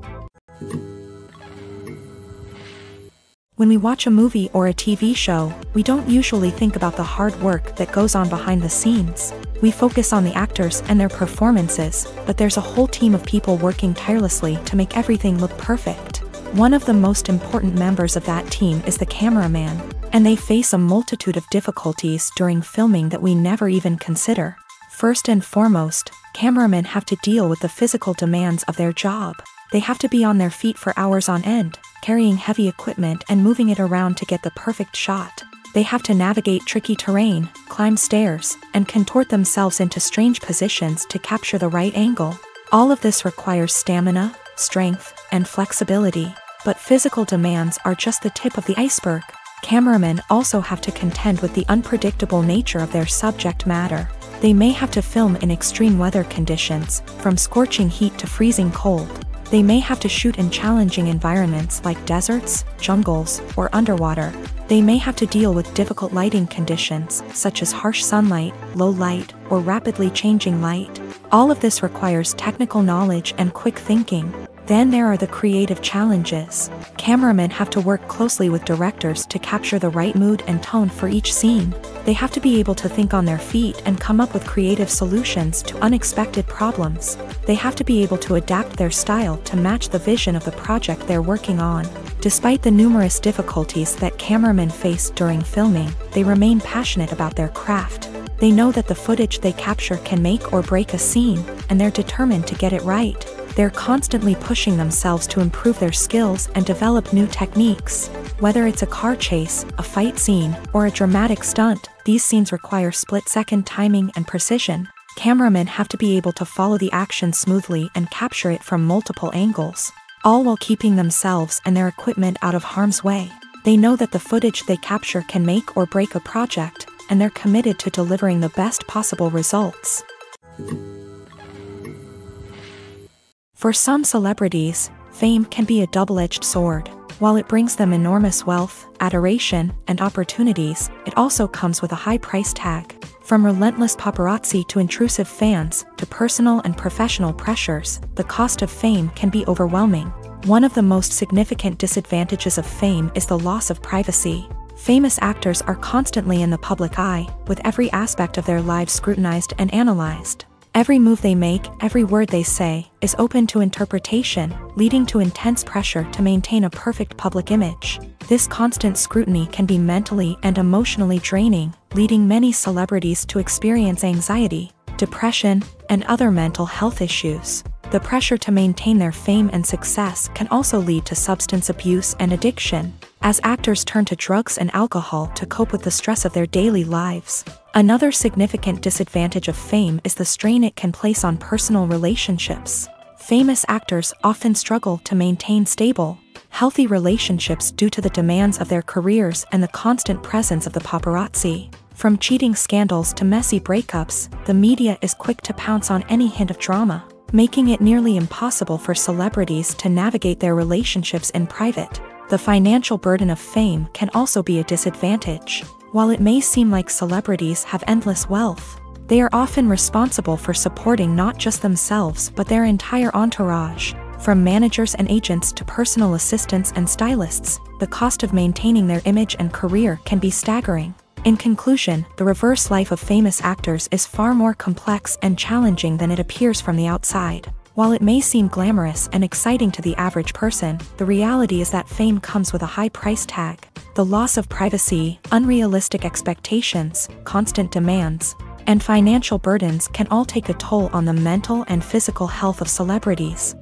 When we watch a movie or a TV show, we don't usually think about the hard work that goes on behind the scenes. We focus on the actors and their performances, but there's a whole team of people working tirelessly to make everything look perfect. One of the most important members of that team is the cameraman, and they face a multitude of difficulties during filming that we never even consider. First and foremost, cameramen have to deal with the physical demands of their job. They have to be on their feet for hours on end, carrying heavy equipment and moving it around to get the perfect shot. They have to navigate tricky terrain, climb stairs, and contort themselves into strange positions to capture the right angle. All of this requires stamina, strength, and flexibility. But physical demands are just the tip of the iceberg. Cameramen also have to contend with the unpredictable nature of their subject matter. They may have to film in extreme weather conditions, from scorching heat to freezing cold. They may have to shoot in challenging environments like deserts, jungles, or underwater. They may have to deal with difficult lighting conditions, such as harsh sunlight, low light, or rapidly changing light. All of this requires technical knowledge and quick thinking. Then there are the creative challenges. Cameramen have to work closely with directors to capture the right mood and tone for each scene. They have to be able to think on their feet and come up with creative solutions to unexpected problems. They have to be able to adapt their style to match the vision of the project they're working on. Despite the numerous difficulties that cameramen face during filming, they remain passionate about their craft. They know that the footage they capture can make or break a scene, and they're determined to get it right. They're constantly pushing themselves to improve their skills and develop new techniques. Whether it's a car chase, a fight scene, or a dramatic stunt, these scenes require split-second timing and precision. Cameramen have to be able to follow the action smoothly and capture it from multiple angles, all while keeping themselves and their equipment out of harm's way. They know that the footage they capture can make or break a project, and they're committed to delivering the best possible results. For some celebrities, fame can be a double-edged sword. While it brings them enormous wealth, adoration, and opportunities, it also comes with a high price tag. From relentless paparazzi to intrusive fans, to personal and professional pressures, the cost of fame can be overwhelming. One of the most significant disadvantages of fame is the loss of privacy. Famous actors are constantly in the public eye, with every aspect of their lives scrutinized and analyzed. Every move they make, every word they say, is open to interpretation, leading to intense pressure to maintain a perfect public image. This constant scrutiny can be mentally and emotionally draining, leading many celebrities to experience anxiety, depression, and other mental health issues. The pressure to maintain their fame and success can also lead to substance abuse and addiction, as actors turn to drugs and alcohol to cope with the stress of their daily lives. Another significant disadvantage of fame is the strain it can place on personal relationships. Famous actors often struggle to maintain stable, healthy relationships due to the demands of their careers and the constant presence of the paparazzi. From cheating scandals to messy breakups, the media is quick to pounce on any hint of drama, making it nearly impossible for celebrities to navigate their relationships in private. The financial burden of fame can also be a disadvantage. While it may seem like celebrities have endless wealth, they are often responsible for supporting not just themselves but their entire entourage. From managers and agents to personal assistants and stylists, the cost of maintaining their image and career can be staggering. In conclusion, the reverse life of famous actors is far more complex and challenging than it appears from the outside. While it may seem glamorous and exciting to the average person, the reality is that fame comes with a high price tag. The loss of privacy, unrealistic expectations, constant demands, and financial burdens can all take a toll on the mental and physical health of celebrities.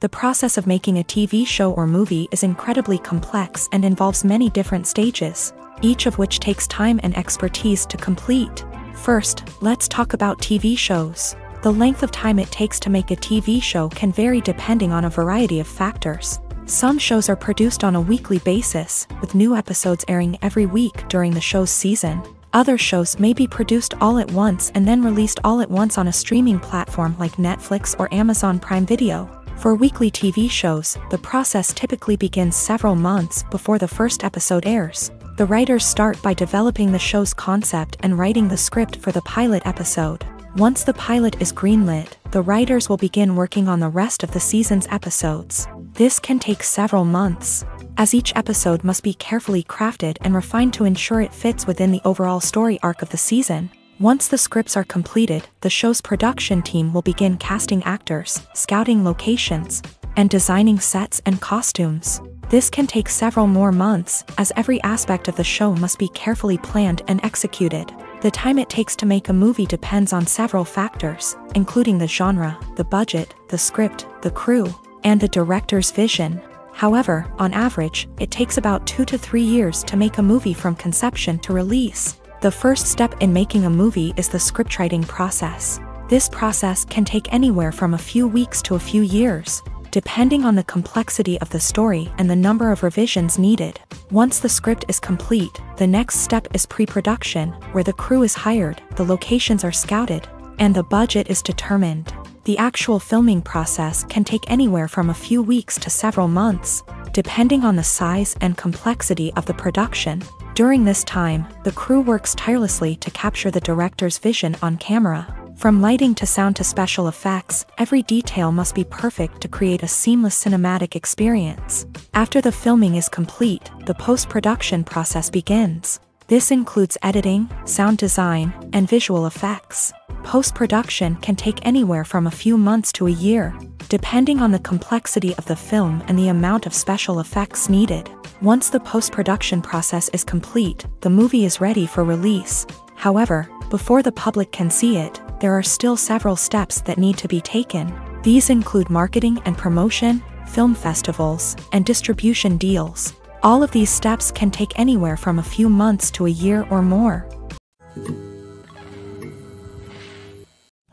The process of making a TV show or movie is incredibly complex and involves many different stages, each of which takes time and expertise to complete. First, let's talk about TV shows. The length of time it takes to make a TV show can vary depending on a variety of factors. Some shows are produced on a weekly basis, with new episodes airing every week during the show's season. Other shows may be produced all at once and then released all at once on a streaming platform like Netflix or Amazon Prime Video. For weekly TV shows, the process typically begins several months before the first episode airs. The writers start by developing the show's concept and writing the script for the pilot episode. Once the pilot is greenlit, the writers will begin working on the rest of the season's episodes. This can take several months, as each episode must be carefully crafted and refined to ensure it fits within the overall story arc of the season. Once the scripts are completed, the show's production team will begin casting actors, scouting locations, and designing sets and costumes. This can take several more months, as every aspect of the show must be carefully planned and executed. The time it takes to make a movie depends on several factors, including the genre, the budget, the script, the crew, and the director's vision. However, on average, it takes about 2 to 3 years to make a movie from conception to release. The first step in making a movie is the scriptwriting process. This process can take anywhere from a few weeks to a few years, depending on the complexity of the story and the number of revisions needed. Once the script is complete, the next step is pre-production, where the crew is hired, the locations are scouted, and the budget is determined. The actual filming process can take anywhere from a few weeks to several months, depending on the size and complexity of the production. During this time, the crew works tirelessly to capture the director's vision on camera. From lighting to sound to special effects, every detail must be perfect to create a seamless cinematic experience. After the filming is complete, the post-production process begins. This includes editing, sound design, and visual effects. Post-production can take anywhere from a few months to a year, depending on the complexity of the film and the amount of special effects needed. Once the post-production process is complete, the movie is ready for release. However, before the public can see it, there are still several steps that need to be taken. These include marketing and promotion, film festivals, and distribution deals. All of these steps can take anywhere from a few months to a year or more.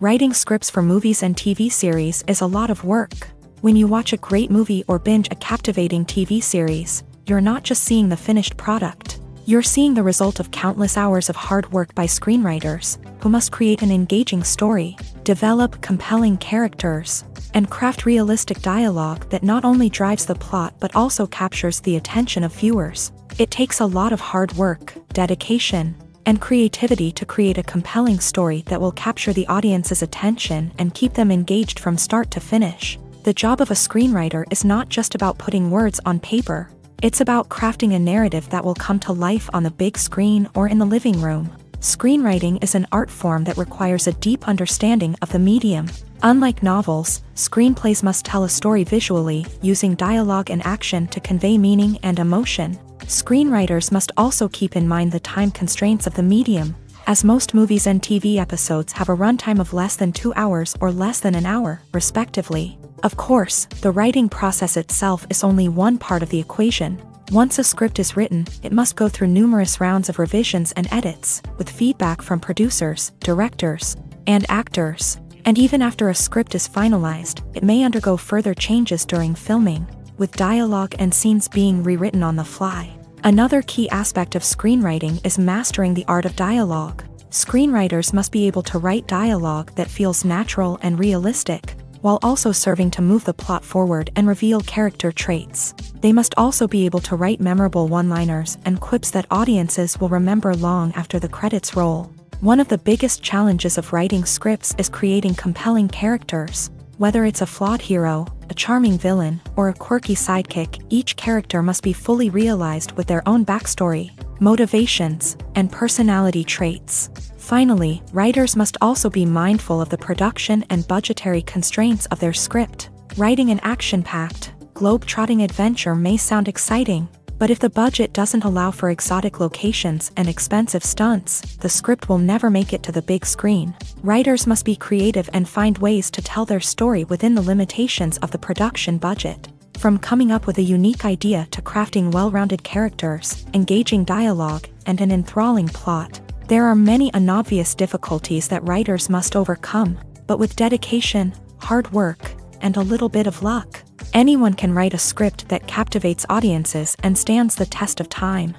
Writing scripts for movies and TV series is a lot of work. When you watch a great movie or binge a captivating TV series, you're not just seeing the finished product. You're seeing the result of countless hours of hard work by screenwriters, who must create an engaging story, develop compelling characters, and craft realistic dialogue that not only drives the plot but also captures the attention of viewers. It takes a lot of hard work, dedication, and creativity to create a compelling story that will capture the audience's attention and keep them engaged from start to finish. The job of a screenwriter is not just about putting words on paper. It's about crafting a narrative that will come to life on the big screen or in the living room. Screenwriting is an art form that requires a deep understanding of the medium. Unlike novels, screenplays must tell a story visually, using dialogue and action to convey meaning and emotion. Screenwriters must also keep in mind the time constraints of the medium, as most movies and TV episodes have a runtime of less than 2 hours or less than an hour, respectively. Of course, the writing process itself is only one part of the equation. Once a script is written, it must go through numerous rounds of revisions and edits, with feedback from producers, directors, and actors. And even after a script is finalized, it may undergo further changes during filming, with dialogue and scenes being rewritten on the fly. Another key aspect of screenwriting is mastering the art of dialogue. Screenwriters must be able to write dialogue that feels natural and realistic, while also serving to move the plot forward and reveal character traits. They must also be able to write memorable one-liners and quips that audiences will remember long after the credits roll. One of the biggest challenges of writing scripts is creating compelling characters. Whether it's a flawed hero, a charming villain, or a quirky sidekick, each character must be fully realized with their own backstory, motivations, and personality traits. Finally, writers must also be mindful of the production and budgetary constraints of their script. Writing an action-packed, globe-trotting adventure may sound exciting, but if the budget doesn't allow for exotic locations and expensive stunts, the script will never make it to the big screen. Writers must be creative and find ways to tell their story within the limitations of the production budget. From coming up with a unique idea to crafting well-rounded characters, engaging dialogue, and an enthralling plot, there are many unobvious difficulties that writers must overcome, but with dedication, hard work, and a little bit of luck, anyone can write a script that captivates audiences and stands the test of time.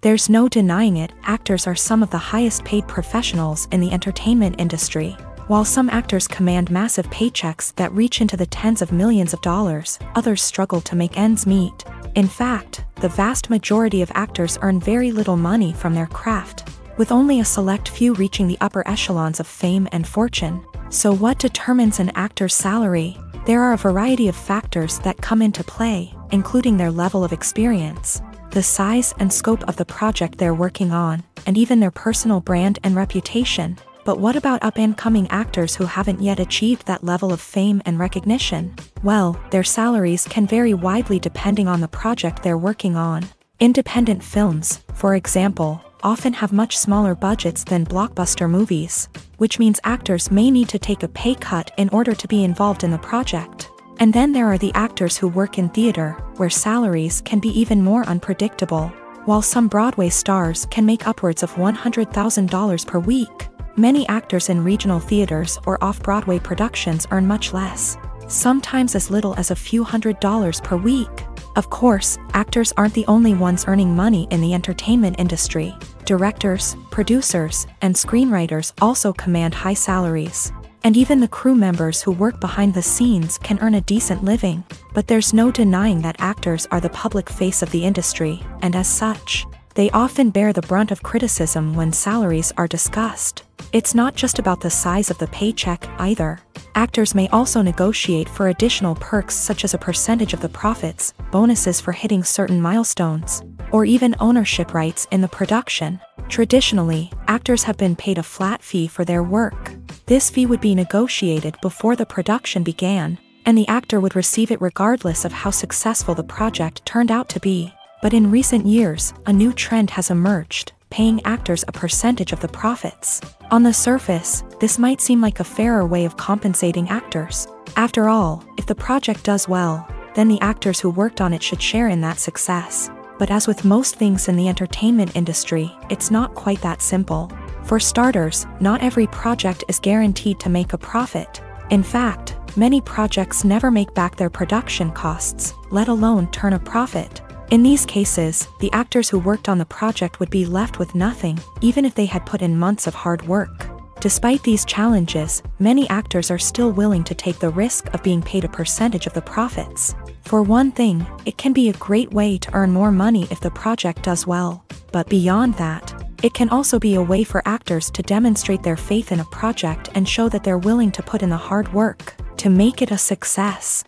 There's no denying it, actors are some of the highest paid professionals in the entertainment industry. While some actors command massive paychecks that reach into the tens of millions of dollars, others struggle to make ends meet. In fact, the vast majority of actors earn very little money from their craft, with only a select few reaching the upper echelons of fame and fortune. So what determines an actor's salary? There are a variety of factors that come into play, including their level of experience, the size and scope of the project they're working on, and even their personal brand and reputation. But what about up-and-coming actors who haven't yet achieved that level of fame and recognition? Well, their salaries can vary widely depending on the project they're working on. Independent films, for example, often have much smaller budgets than blockbuster movies, which means actors may need to take a pay cut in order to be involved in the project. And then there are the actors who work in theater, where salaries can be even more unpredictable. While some Broadway stars can make upwards of $100,000 per week, many actors in regional theaters or off-Broadway productions earn much less, sometimes as little as a few $100s per week. Of course, actors aren't the only ones earning money in the entertainment industry. Directors, producers, and screenwriters also command high salaries. And even the crew members who work behind the scenes can earn a decent living. But there's no denying that actors are the public face of the industry, and as such, They often bear the brunt of criticism when salaries are discussed. It's not just about the size of the paycheck, either. Actors may also negotiate for additional perks such as a percentage of the profits, bonuses for hitting certain milestones, or even ownership rights in the production. Traditionally, actors have been paid a flat fee for their work. This fee would be negotiated before the production began, and the actor would receive it regardless of how successful the project turned out to be. But in recent years, a new trend has emerged, paying actors a percentage of the profits. On the surface, this might seem like a fairer way of compensating actors. After all, if the project does well, then the actors who worked on it should share in that success. But as with most things in the entertainment industry, it's not quite that simple. For starters, not every project is guaranteed to make a profit. In fact, many projects never make back their production costs, let alone turn a profit. In these cases, the actors who worked on the project would be left with nothing, even if they had put in months of hard work. Despite these challenges, many actors are still willing to take the risk of being paid a percentage of the profits. For one thing, it can be a great way to earn more money if the project does well. But beyond that, it can also be a way for actors to demonstrate their faith in a project and show that they're willing to put in the hard work to make it a success.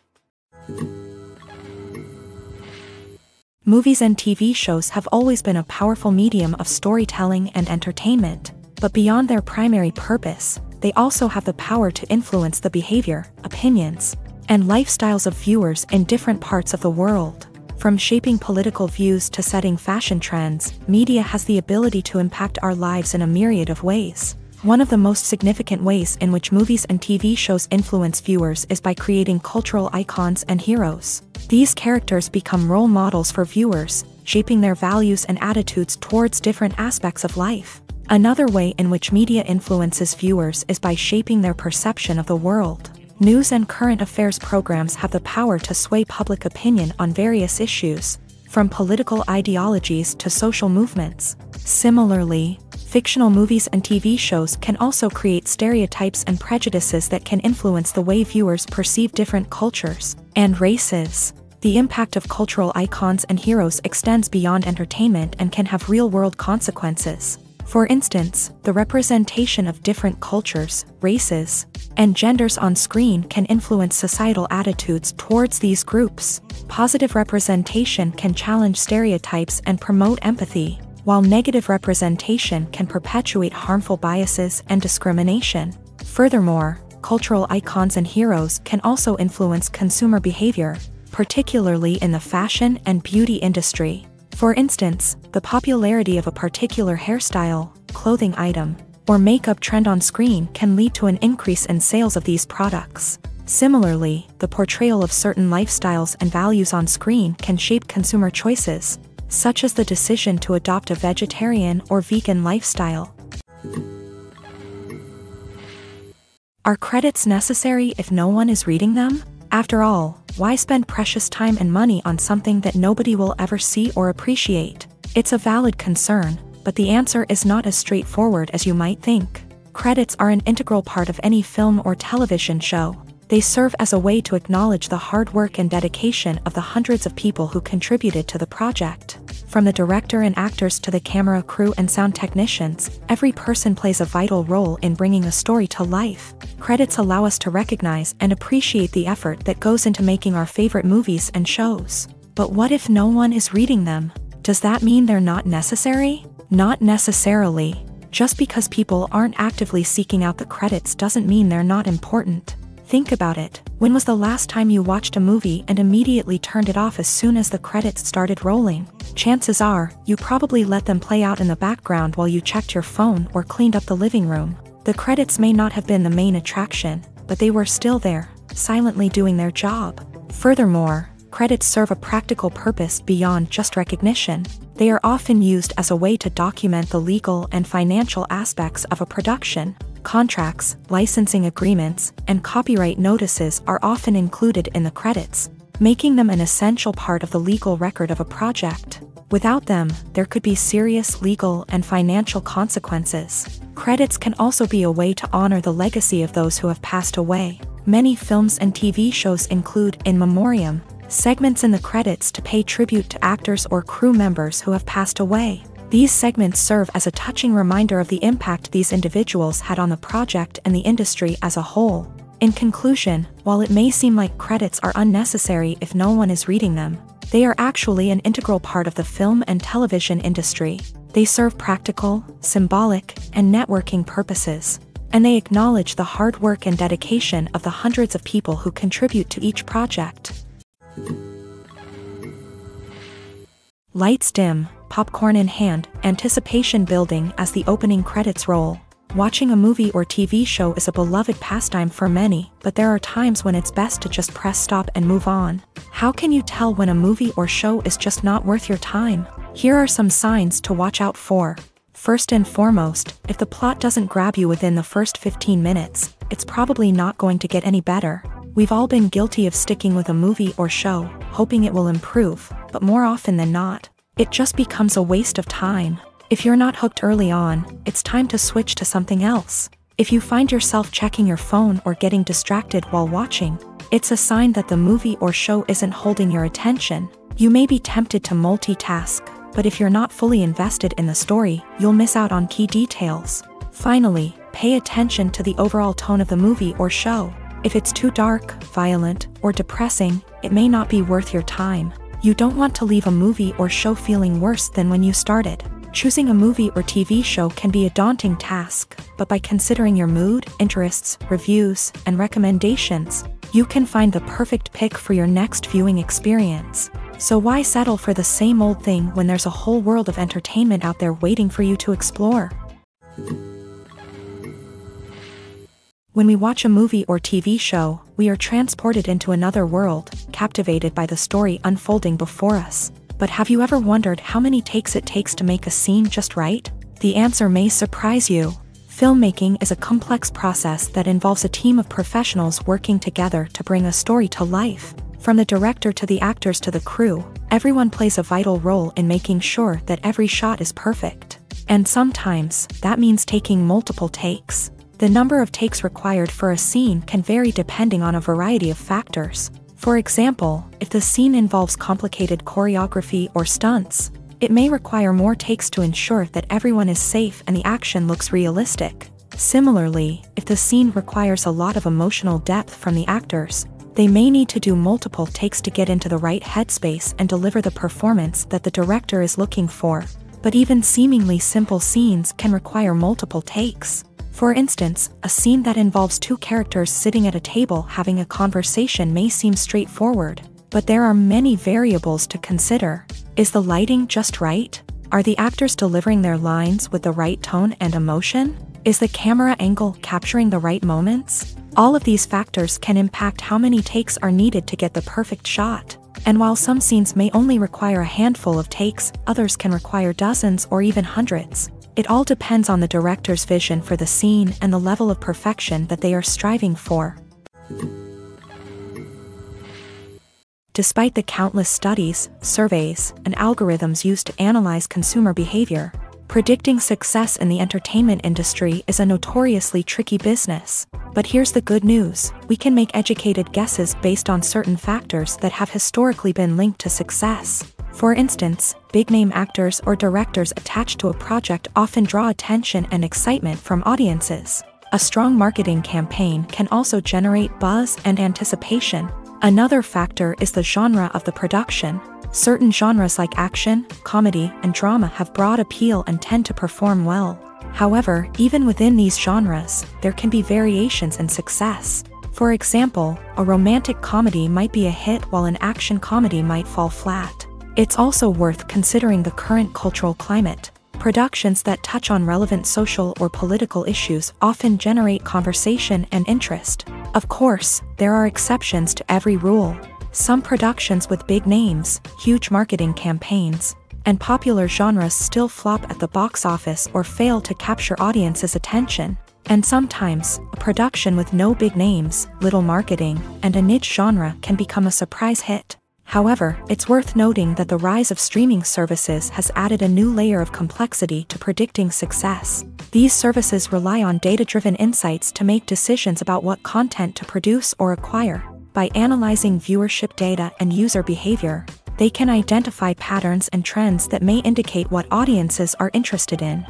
Movies and TV shows have always been a powerful medium of storytelling and entertainment, but beyond their primary purpose, they also have the power to influence the behavior, opinions, and lifestyles of viewers in different parts of the world. From shaping political views to setting fashion trends, media has the ability to impact our lives in a myriad of ways. One of the most significant ways in which movies and TV shows influence viewers is by creating cultural icons and heroes. These characters become role models for viewers, shaping their values and attitudes towards different aspects of life. Another way in which media influences viewers is by shaping their perception of the world. News and current affairs programs have the power to sway public opinion on various issues, from political ideologies to social movements. Similarly, fictional movies and TV shows can also create stereotypes and prejudices that can influence the way viewers perceive different cultures and races. The impact of cultural icons and heroes extends beyond entertainment and can have real-world consequences. For instance, the representation of different cultures, races, and genders on screen can influence societal attitudes towards these groups. Positive representation can challenge stereotypes and promote empathy, while negative representation can perpetuate harmful biases and discrimination. Furthermore, cultural icons and heroes can also influence consumer behavior, particularly in the fashion and beauty industry. For instance, the popularity of a particular hairstyle, clothing item, or makeup trend on screen can lead to an increase in sales of these products. Similarly, the portrayal of certain lifestyles and values on screen can shape consumer choices, such as the decision to adopt a vegetarian or vegan lifestyle. Are credits necessary if no one is reading them? After all, why spend precious time and money on something that nobody will ever see or appreciate? It's a valid concern, but the answer is not as straightforward as you might think. Credits are an integral part of any film or television show. They serve as a way to acknowledge the hard work and dedication of the hundreds of people who contributed to the project. From the director and actors to the camera crew and sound technicians, every person plays a vital role in bringing a story to life. Credits allow us to recognize and appreciate the effort that goes into making our favorite movies and shows. But what if no one is reading them? Does that mean they're not necessary? Not necessarily. Just because people aren't actively seeking out the credits doesn't mean they're not important. Think about it. When was the last time you watched a movie and immediately turned it off as soon as the credits started rolling? Chances are, you probably let them play out in the background while you checked your phone or cleaned up the living room. The credits may not have been the main attraction, but they were still there, silently doing their job. Furthermore, credits serve a practical purpose beyond just recognition. They are often used as a way to document the legal and financial aspects of a production. Contracts, licensing agreements, and copyright notices are often included in the credits, making them an essential part of the legal record of a project. Without them, there could be serious legal and financial consequences. Credits can also be a way to honor the legacy of those who have passed away. Many films and TV shows include in memoriam segments in the credits to pay tribute to actors or crew members who have passed away. These segments serve as a touching reminder of the impact these individuals had on the project and the industry as a whole. In conclusion, while it may seem like credits are unnecessary if no one is reading them, they are actually an integral part of the film and television industry. They serve practical, symbolic, and networking purposes, and they acknowledge the hard work and dedication of the hundreds of people who contribute to each project. Lights dim, popcorn in hand, anticipation building as the opening credits roll. Watching a movie or TV show is a beloved pastime for many, but there are times when it's best to just press stop and move on. How can you tell when a movie or show is just not worth your time? Here are some signs to watch out for. First and foremost, if the plot doesn't grab you within the first 15 minutes, it's probably not going to get any better. We've all been guilty of sticking with a movie or show, hoping it will improve, but more often than not, it just becomes a waste of time. If you're not hooked early on, it's time to switch to something else. If you find yourself checking your phone or getting distracted while watching, it's a sign that the movie or show isn't holding your attention. You may be tempted to multitask, but if you're not fully invested in the story, you'll miss out on key details. Finally, pay attention to the overall tone of the movie or show. If it's too dark, violent, or depressing, it may not be worth your time. You don't want to leave a movie or show feeling worse than when you started. Choosing a movie or TV show can be a daunting task, but by considering your mood, interests, reviews, and recommendations, you can find the perfect pick for your next viewing experience. So why settle for the same old thing when there's a whole world of entertainment out there waiting for you to explore? When we watch a movie or TV show, we are transported into another world, captivated by the story unfolding before us. But have you ever wondered how many takes it takes to make a scene just right? The answer may surprise you. Filmmaking is a complex process that involves a team of professionals working together to bring a story to life. From the director to the actors to the crew, everyone plays a vital role in making sure that every shot is perfect. And sometimes, that means taking multiple takes. The number of takes required for a scene can vary depending on a variety of factors. For example, if the scene involves complicated choreography or stunts, it may require more takes to ensure that everyone is safe and the action looks realistic. Similarly, if the scene requires a lot of emotional depth from the actors, they may need to do multiple takes to get into the right headspace and deliver the performance that the director is looking for. But even seemingly simple scenes can require multiple takes. For instance, a scene that involves two characters sitting at a table having a conversation may seem straightforward, but there are many variables to consider. Is the lighting just right? Are the actors delivering their lines with the right tone and emotion? Is the camera angle capturing the right moments? All of these factors can impact how many takes are needed to get the perfect shot. And while some scenes may only require a handful of takes, others can require dozens or even hundreds. It all depends on the director's vision for the scene and the level of perfection that they are striving for. Despite the countless studies, surveys, and algorithms used to analyze consumer behavior, predicting success in the entertainment industry is a notoriously tricky business. But here's the good news: we can make educated guesses based on certain factors that have historically been linked to success. For instance, big-name actors or directors attached to a project often draw attention and excitement from audiences. A strong marketing campaign can also generate buzz and anticipation. Another factor is the genre of the production. Certain genres like action, comedy, and drama have broad appeal and tend to perform well. However, even within these genres, there can be variations in success. For example, a romantic comedy might be a hit while an action comedy might fall flat. It's also worth considering the current cultural climate. Productions that touch on relevant social or political issues often generate conversation and interest. Of course, there are exceptions to every rule. Some productions with big names, huge marketing campaigns, and popular genres still flop at the box office or fail to capture audiences' attention. And sometimes, a production with no big names, little marketing, and a niche genre can become a surprise hit. However, it's worth noting that the rise of streaming services has added a new layer of complexity to predicting success. These services rely on data-driven insights to make decisions about what content to produce or acquire. By analyzing viewership data and user behavior, They can identify patterns and trends that may indicate what audiences are interested in.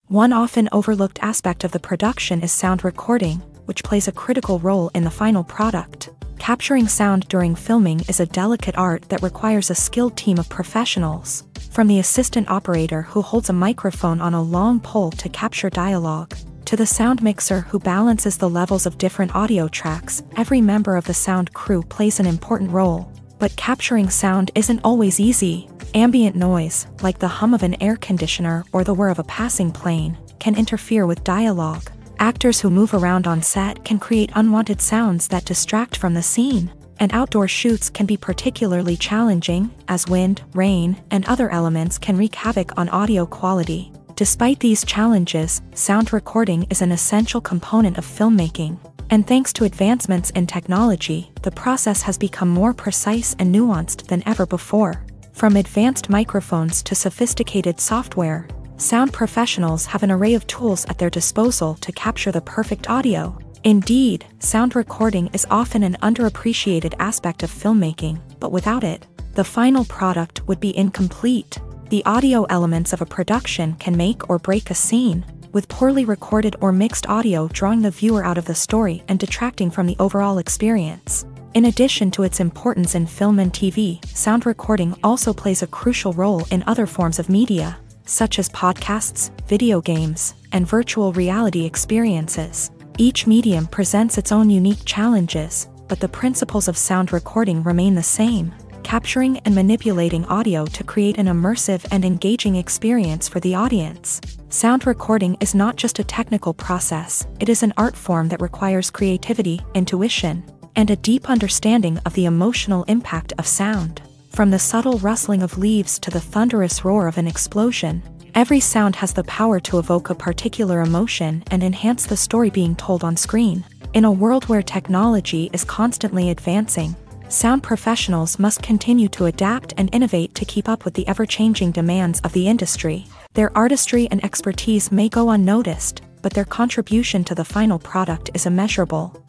One often overlooked aspect of the production is sound recording, which plays a critical role in the final product. Capturing sound during filming is a delicate art that requires a skilled team of professionals. From the assistant operator who holds a microphone on a long pole to capture dialogue, to the sound mixer who balances the levels of different audio tracks, every member of the sound crew plays an important role. But capturing sound isn't always easy. Ambient noise, like the hum of an air conditioner or the whir of a passing plane, can interfere with dialogue. Actors who move around on set can create unwanted sounds that distract from the scene. And outdoor shoots can be particularly challenging, as wind, rain, and other elements can wreak havoc on audio quality. Despite these challenges, sound recording is an essential component of filmmaking. And thanks to advancements in technology, the process has become more precise and nuanced than ever before. From advanced microphones to sophisticated software, sound professionals have an array of tools at their disposal to capture the perfect audio. Indeed, sound recording is often an underappreciated aspect of filmmaking, but without it, the final product would be incomplete. The audio elements of a production can make or break a scene, with poorly recorded or mixed audio drawing the viewer out of the story and detracting from the overall experience. In addition to its importance in film and TV, sound recording also plays a crucial role in other forms of media, such as podcasts, video games, and virtual reality experiences. Each medium presents its own unique challenges, but the principles of sound recording remain the same, capturing and manipulating audio to create an immersive and engaging experience for the audience. Sound recording is not just a technical process, it is an art form that requires creativity, intuition, and a deep understanding of the emotional impact of sound. From the subtle rustling of leaves to the thunderous roar of an explosion, every sound has the power to evoke a particular emotion and enhance the story being told on screen. In a world where technology is constantly advancing, sound professionals must continue to adapt and innovate to keep up with the ever-changing demands of the industry. Their artistry and expertise may go unnoticed, but their contribution to the final product is immeasurable.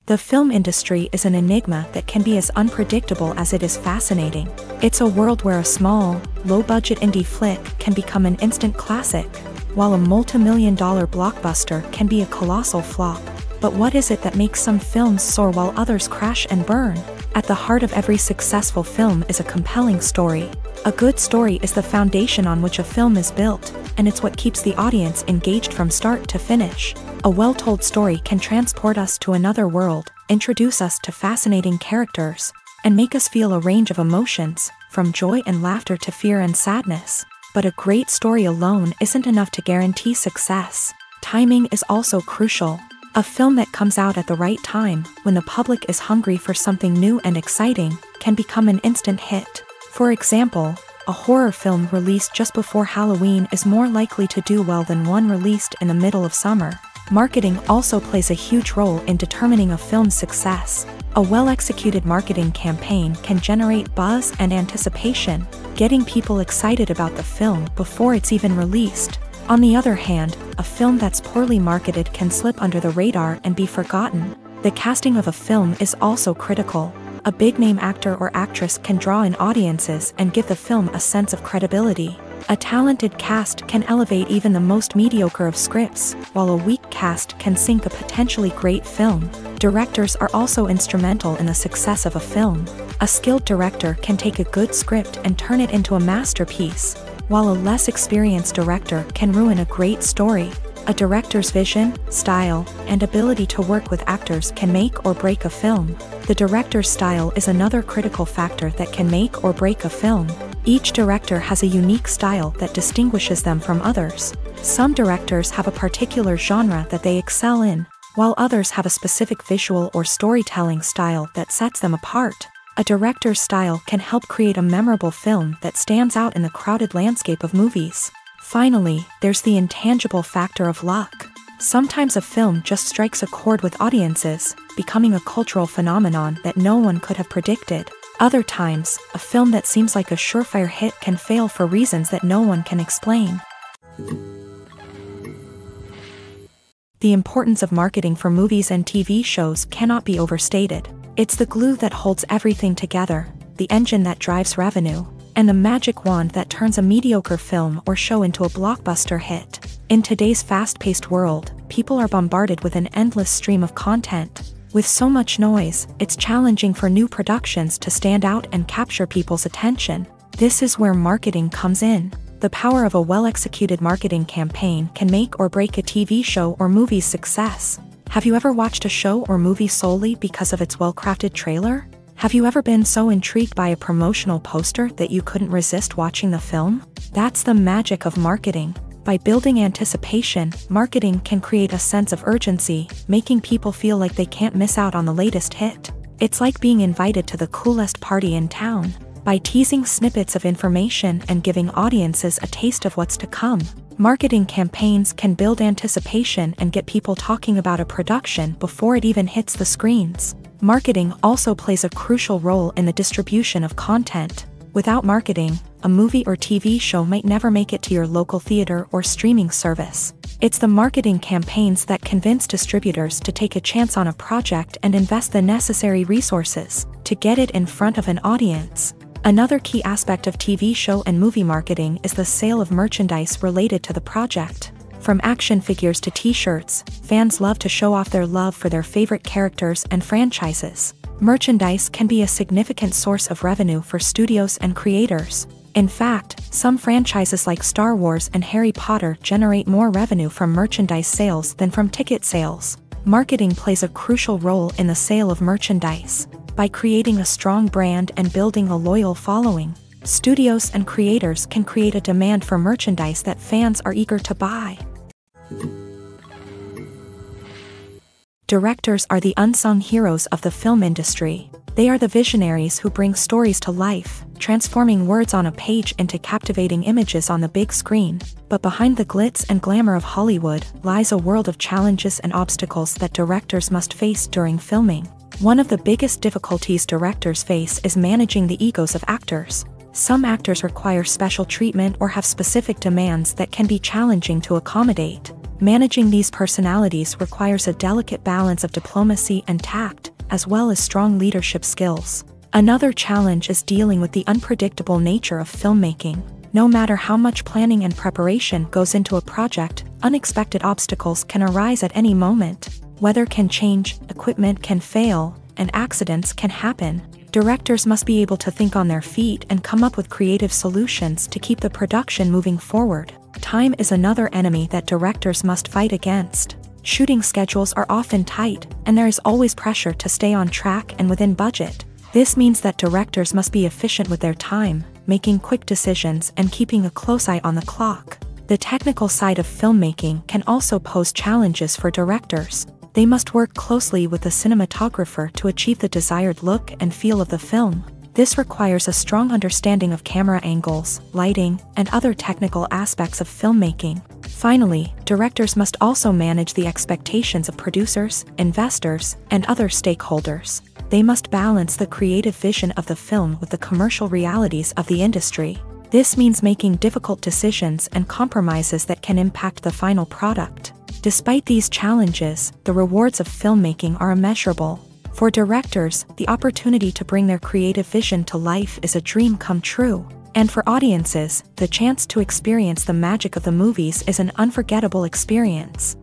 The film industry is an enigma that can be as unpredictable as it is fascinating. It's a world where a small, low-budget indie flick can become an instant classic, while a multi-million-dollar blockbuster can be a colossal flop. But what is it that makes some films soar while others crash and burn? At the heart of every successful film is a compelling story. A good story is the foundation on which a film is built, and it's what keeps the audience engaged from start to finish. A well-told story can transport us to another world, introduce us to fascinating characters, and make us feel a range of emotions, from joy and laughter to fear and sadness. But a great story alone isn't enough to guarantee success. Timing is also crucial. A film that comes out at the right time, when the public is hungry for something new and exciting, can become an instant hit. For example, a horror film released just before Halloween is more likely to do well than one released in the middle of summer. Marketing also plays a huge role in determining a film's success. A well-executed marketing campaign can generate buzz and anticipation, getting people excited about the film before it's even released. On the other hand, a film that's poorly marketed can slip under the radar and be forgotten. The casting of a film is also critical. A big-name actor or actress can draw in audiences and give the film a sense of credibility. A talented cast can elevate even the most mediocre of scripts, while a weak cast can sink a potentially great film. Directors are also instrumental in the success of a film. A skilled director can take a good script and turn it into a masterpiece, while a less experienced director can ruin a great story. A director's vision, style, and ability to work with actors can make or break a film. The director's style is another critical factor that can make or break a film. Each director has a unique style that distinguishes them from others. Some directors have a particular genre that they excel in, while others have a specific visual or storytelling style that sets them apart. A director's style can help create a memorable film that stands out in the crowded landscape of movies. Finally, there's the intangible factor of luck. Sometimes a film just strikes a chord with audiences, becoming a cultural phenomenon that no one could have predicted. Other times, a film that seems like a surefire hit can fail for reasons that no one can explain. The importance of marketing for movies and TV shows cannot be overstated. It's the glue that holds everything together, the engine that drives revenue, and the magic wand that turns a mediocre film or show into a blockbuster hit. In today's fast-paced world, people are bombarded with an endless stream of content. With so much noise, it's challenging for new productions to stand out and capture people's attention. This is where marketing comes in. The power of a well-executed marketing campaign can make or break a TV show or movie's success. Have you ever watched a show or movie solely because of its well-crafted trailer? Have you ever been so intrigued by a promotional poster that you couldn't resist watching the film? That's the magic of marketing. By building anticipation, marketing can create a sense of urgency, making people feel like they can't miss out on the latest hit. It's like being invited to the coolest party in town. By teasing snippets of information and giving audiences a taste of what's to come, marketing campaigns can build anticipation and get people talking about a production before it even hits the screens. Marketing also plays a crucial role in the distribution of content. Without marketing, a movie or TV show might never make it to your local theater or streaming service. It's the marketing campaigns that convince distributors to take a chance on a project and invest the necessary resources to get it in front of an audience. Another key aspect of TV show and movie marketing is the sale of merchandise related to the project. From action figures to t-shirts, fans love to show off their love for their favorite characters and franchises. Merchandise can be a significant source of revenue for studios and creators. In fact, some franchises like Star Wars and Harry Potter generate more revenue from merchandise sales than from ticket sales. Marketing plays a crucial role in the sale of merchandise. By creating a strong brand and building a loyal following, studios and creators can create a demand for merchandise that fans are eager to buy. Directors are the unsung heroes of the film industry. They are the visionaries who bring stories to life, transforming words on a page into captivating images on the big screen. But behind the glitz and glamour of Hollywood lies a world of challenges and obstacles that directors must face during filming. One of the biggest difficulties directors face is managing the egos of actors. Some actors require special treatment or have specific demands that can be challenging to accommodate. Managing these personalities requires a delicate balance of diplomacy and tact, as well as strong leadership skills. Another challenge is dealing with the unpredictable nature of filmmaking. No matter how much planning and preparation goes into a project, unexpected obstacles can arise at any moment. Weather can change, equipment can fail, and accidents can happen. Directors must be able to think on their feet and come up with creative solutions to keep the production moving forward. Time is another enemy that directors must fight against. Shooting schedules are often tight, and there is always pressure to stay on track and within budget. This means that directors must be efficient with their time, making quick decisions and keeping a close eye on the clock. The technical side of filmmaking can also pose challenges for directors. They must work closely with the cinematographer to achieve the desired look and feel of the film. This requires a strong understanding of camera angles, lighting, and other technical aspects of filmmaking. Finally, directors must also manage the expectations of producers, investors, and other stakeholders. They must balance the creative vision of the film with the commercial realities of the industry. This means making difficult decisions and compromises that can impact the final product. Despite these challenges, the rewards of filmmaking are immeasurable. For directors, the opportunity to bring their creative vision to life is a dream come true. And for audiences, the chance to experience the magic of the movies is an unforgettable experience.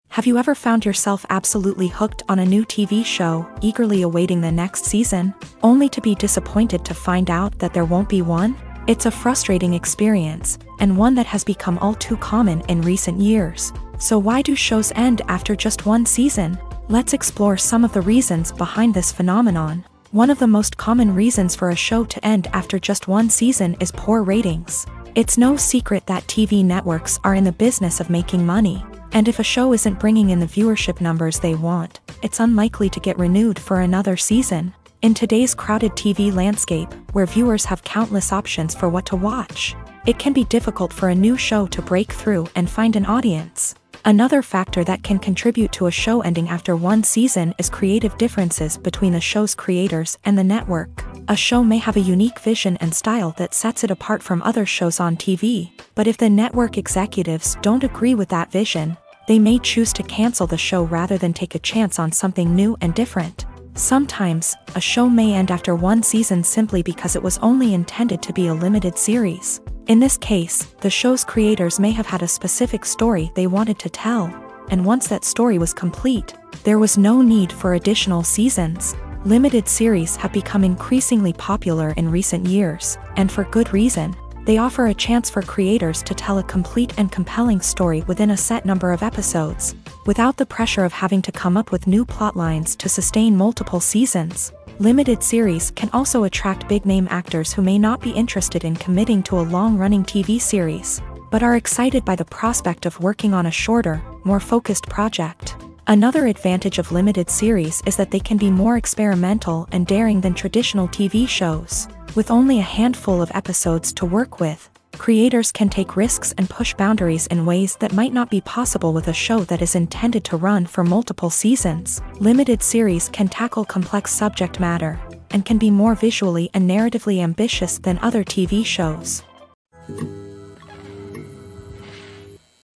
Have you ever found yourself absolutely hooked on a new TV show, eagerly awaiting the next season, only to be disappointed to find out that there won't be one? It's a frustrating experience, and one that has become all too common in recent years. So why do shows end after just one season? Let's explore some of the reasons behind this phenomenon. One of the most common reasons for a show to end after just one season is poor ratings. It's no secret that TV networks are in the business of making money, and if a show isn't bringing in the viewership numbers they want, it's unlikely to get renewed for another season. In today's crowded TV landscape, where viewers have countless options for what to watch, it can be difficult for a new show to break through and find an audience. Another factor that can contribute to a show ending after one season is creative differences between the show's creators and the network. A show may have a unique vision and style that sets it apart from other shows on TV, But if the network executives don't agree with that vision, they may choose to cancel the show rather than take a chance on something new and different. Sometimes, a show may end after one season simply because it was only intended to be a limited series. In this case, the show's creators may have had a specific story they wanted to tell, and once that story was complete, there was no need for additional seasons. Limited series have become increasingly popular in recent years, and for good reason. They offer a chance for creators to tell a complete and compelling story within a set number of episodes, without the pressure of having to come up with new plotlines to sustain multiple seasons. Limited series can also attract big-name actors who may not be interested in committing to a long-running TV series, but are excited by the prospect of working on a shorter, more focused project. Another advantage of limited series is that they can be more experimental and daring than traditional TV shows. With only a handful of episodes to work with, creators can take risks and push boundaries in ways that might not be possible with a show that is intended to run for multiple seasons. Limited series can tackle complex subject matter, and can be more visually and narratively ambitious than other TV shows.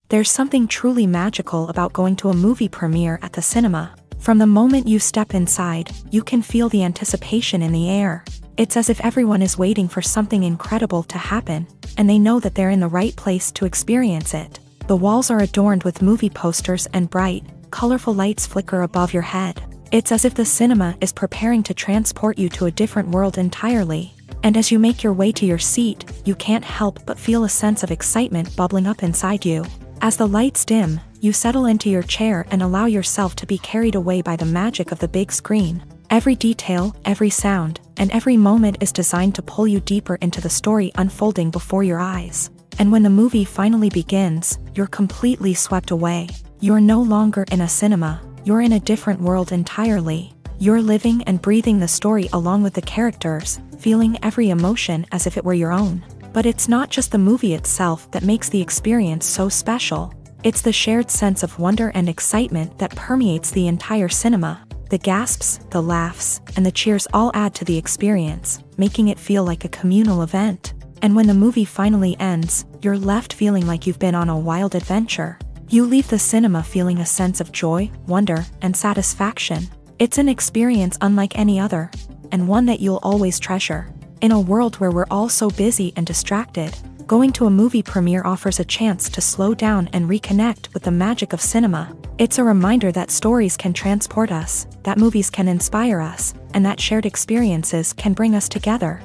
There's something truly magical about going to a movie premiere at the cinema. From the moment you step inside, you can feel the anticipation in the air. It's as if everyone is waiting for something incredible to happen, and they know that they're in the right place to experience it. The walls are adorned with movie posters and bright, colorful lights flicker above your head. It's as if the cinema is preparing to transport you to a different world entirely. And as you make your way to your seat, you can't help but feel a sense of excitement bubbling up inside you. As the lights dim, you settle into your chair and allow yourself to be carried away by the magic of the big screen. Every detail, every sound, and every moment is designed to pull you deeper into the story unfolding before your eyes. And when the movie finally begins, you're completely swept away. You're no longer in a cinema, you're in a different world entirely. You're living and breathing the story along with the characters, feeling every emotion as if it were your own. But it's not just the movie itself that makes the experience so special. It's the shared sense of wonder and excitement that permeates the entire cinema. The gasps, the laughs, and the cheers all add to the experience, making it feel like a communal event. And when the movie finally ends, you're left feeling like you've been on a wild adventure. You leave the cinema feeling a sense of joy, wonder, and satisfaction. It's an experience unlike any other, and one that you'll always treasure. In a world where we're all so busy and distracted, going to a movie premiere offers a chance to slow down and reconnect with the magic of cinema. It's a reminder that stories can transport us, that movies can inspire us, and that shared experiences can bring us together.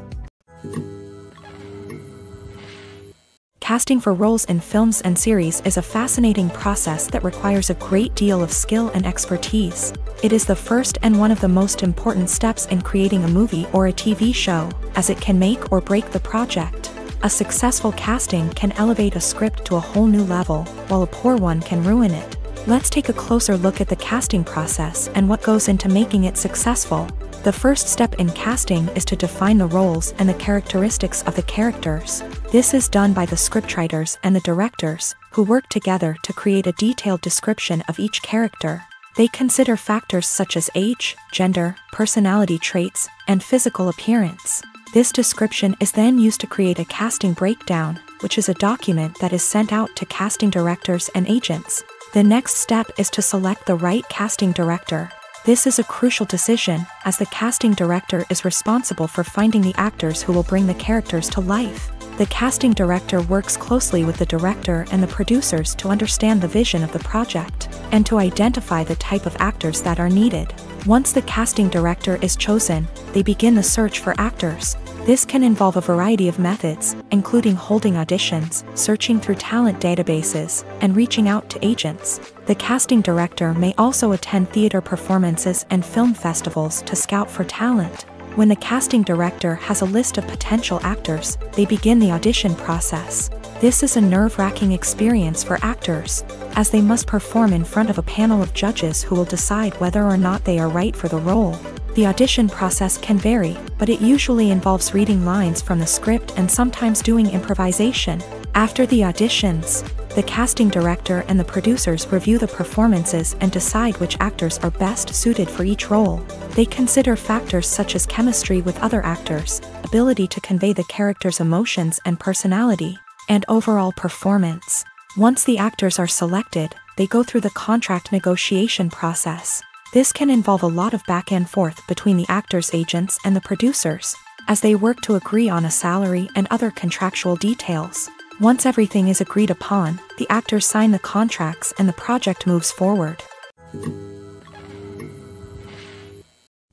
Casting for roles in films and series is a fascinating process that requires a great deal of skill and expertise. It is the first and one of the most important steps in creating a movie or a TV show, as it can make or break the project. A successful casting can elevate a script to a whole new level, while a poor one can ruin it. Let's take a closer look at the casting process and what goes into making it successful. The first step in casting is to define the roles and the characteristics of the characters. This is done by the scriptwriters and the directors, who work together to create a detailed description of each character. They consider factors such as age, gender, personality traits, and physical appearance. This description is then used to create a casting breakdown, which is a document that is sent out to casting directors and agents. The next step is to select the right casting director. This is a crucial decision, as the casting director is responsible for finding the actors who will bring the characters to life. The casting director works closely with the director and the producers to understand the vision of the project, and to identify the type of actors that are needed. Once the casting director is chosen, they begin the search for actors. This can involve a variety of methods, including holding auditions, searching through talent databases, and reaching out to agents. The casting director may also attend theater performances and film festivals to scout for talent. When the casting director has a list of potential actors, they begin the audition process. This is a nerve-wracking experience for actors, as they must perform in front of a panel of judges who will decide whether or not they are right for the role. The audition process can vary, but it usually involves reading lines from the script and sometimes doing improvisation. After the auditions, the casting director and the producers review the performances and decide which actors are best suited for each role. They consider factors such as chemistry with other actors, ability to convey the character's emotions and personality, and overall performance. Once the actors are selected, they go through the contract negotiation process. This can involve a lot of back and forth between the actors' agents and the producers, as they work to agree on a salary and other contractual details. Once everything is agreed upon, the actors sign the contracts and the project moves forward.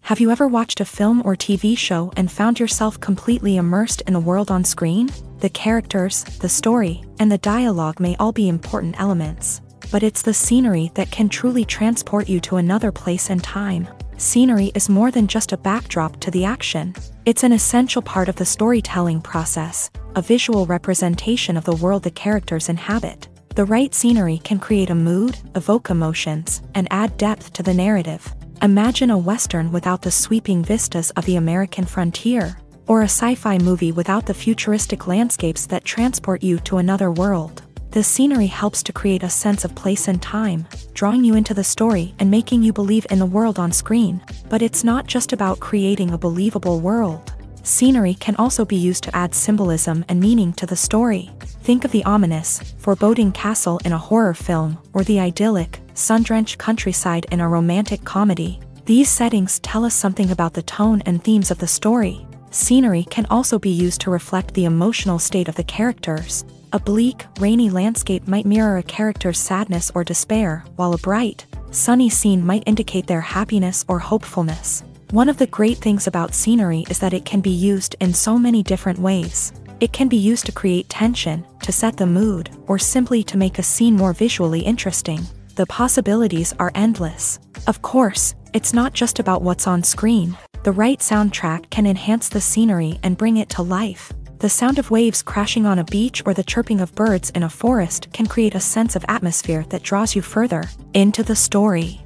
Have you ever watched a film or TV show and found yourself completely immersed in the world on screen? The characters, the story, and the dialogue may all be important elements, but it's the scenery that can truly transport you to another place and time. Scenery is more than just a backdrop to the action. It's an essential part of the storytelling process, a visual representation of the world the characters inhabit. The right scenery can create a mood, evoke emotions, and add depth to the narrative. Imagine a Western without the sweeping vistas of the American frontier, or a sci-fi movie without the futuristic landscapes that transport you to another world. The scenery helps to create a sense of place and time, drawing you into the story and making you believe in the world on screen. But it's not just about creating a believable world. Scenery can also be used to add symbolism and meaning to the story. Think of the ominous, foreboding castle in a horror film, or the idyllic, sun-drenched countryside in a romantic comedy. These settings tell us something about the tone and themes of the story. Scenery can also be used to reflect the emotional state of the characters. A bleak, rainy landscape might mirror a character's sadness or despair, while a bright, sunny scene might indicate their happiness or hopefulness. One of the great things about scenery is that it can be used in so many different ways. It can be used to create tension, to set the mood, or simply to make a scene more visually interesting. The possibilities are endless. Of course, it's not just about what's on screen. The right soundtrack can enhance the scenery and bring it to life. The sound of waves crashing on a beach or the chirping of birds in a forest can create a sense of atmosphere that draws you further into the story.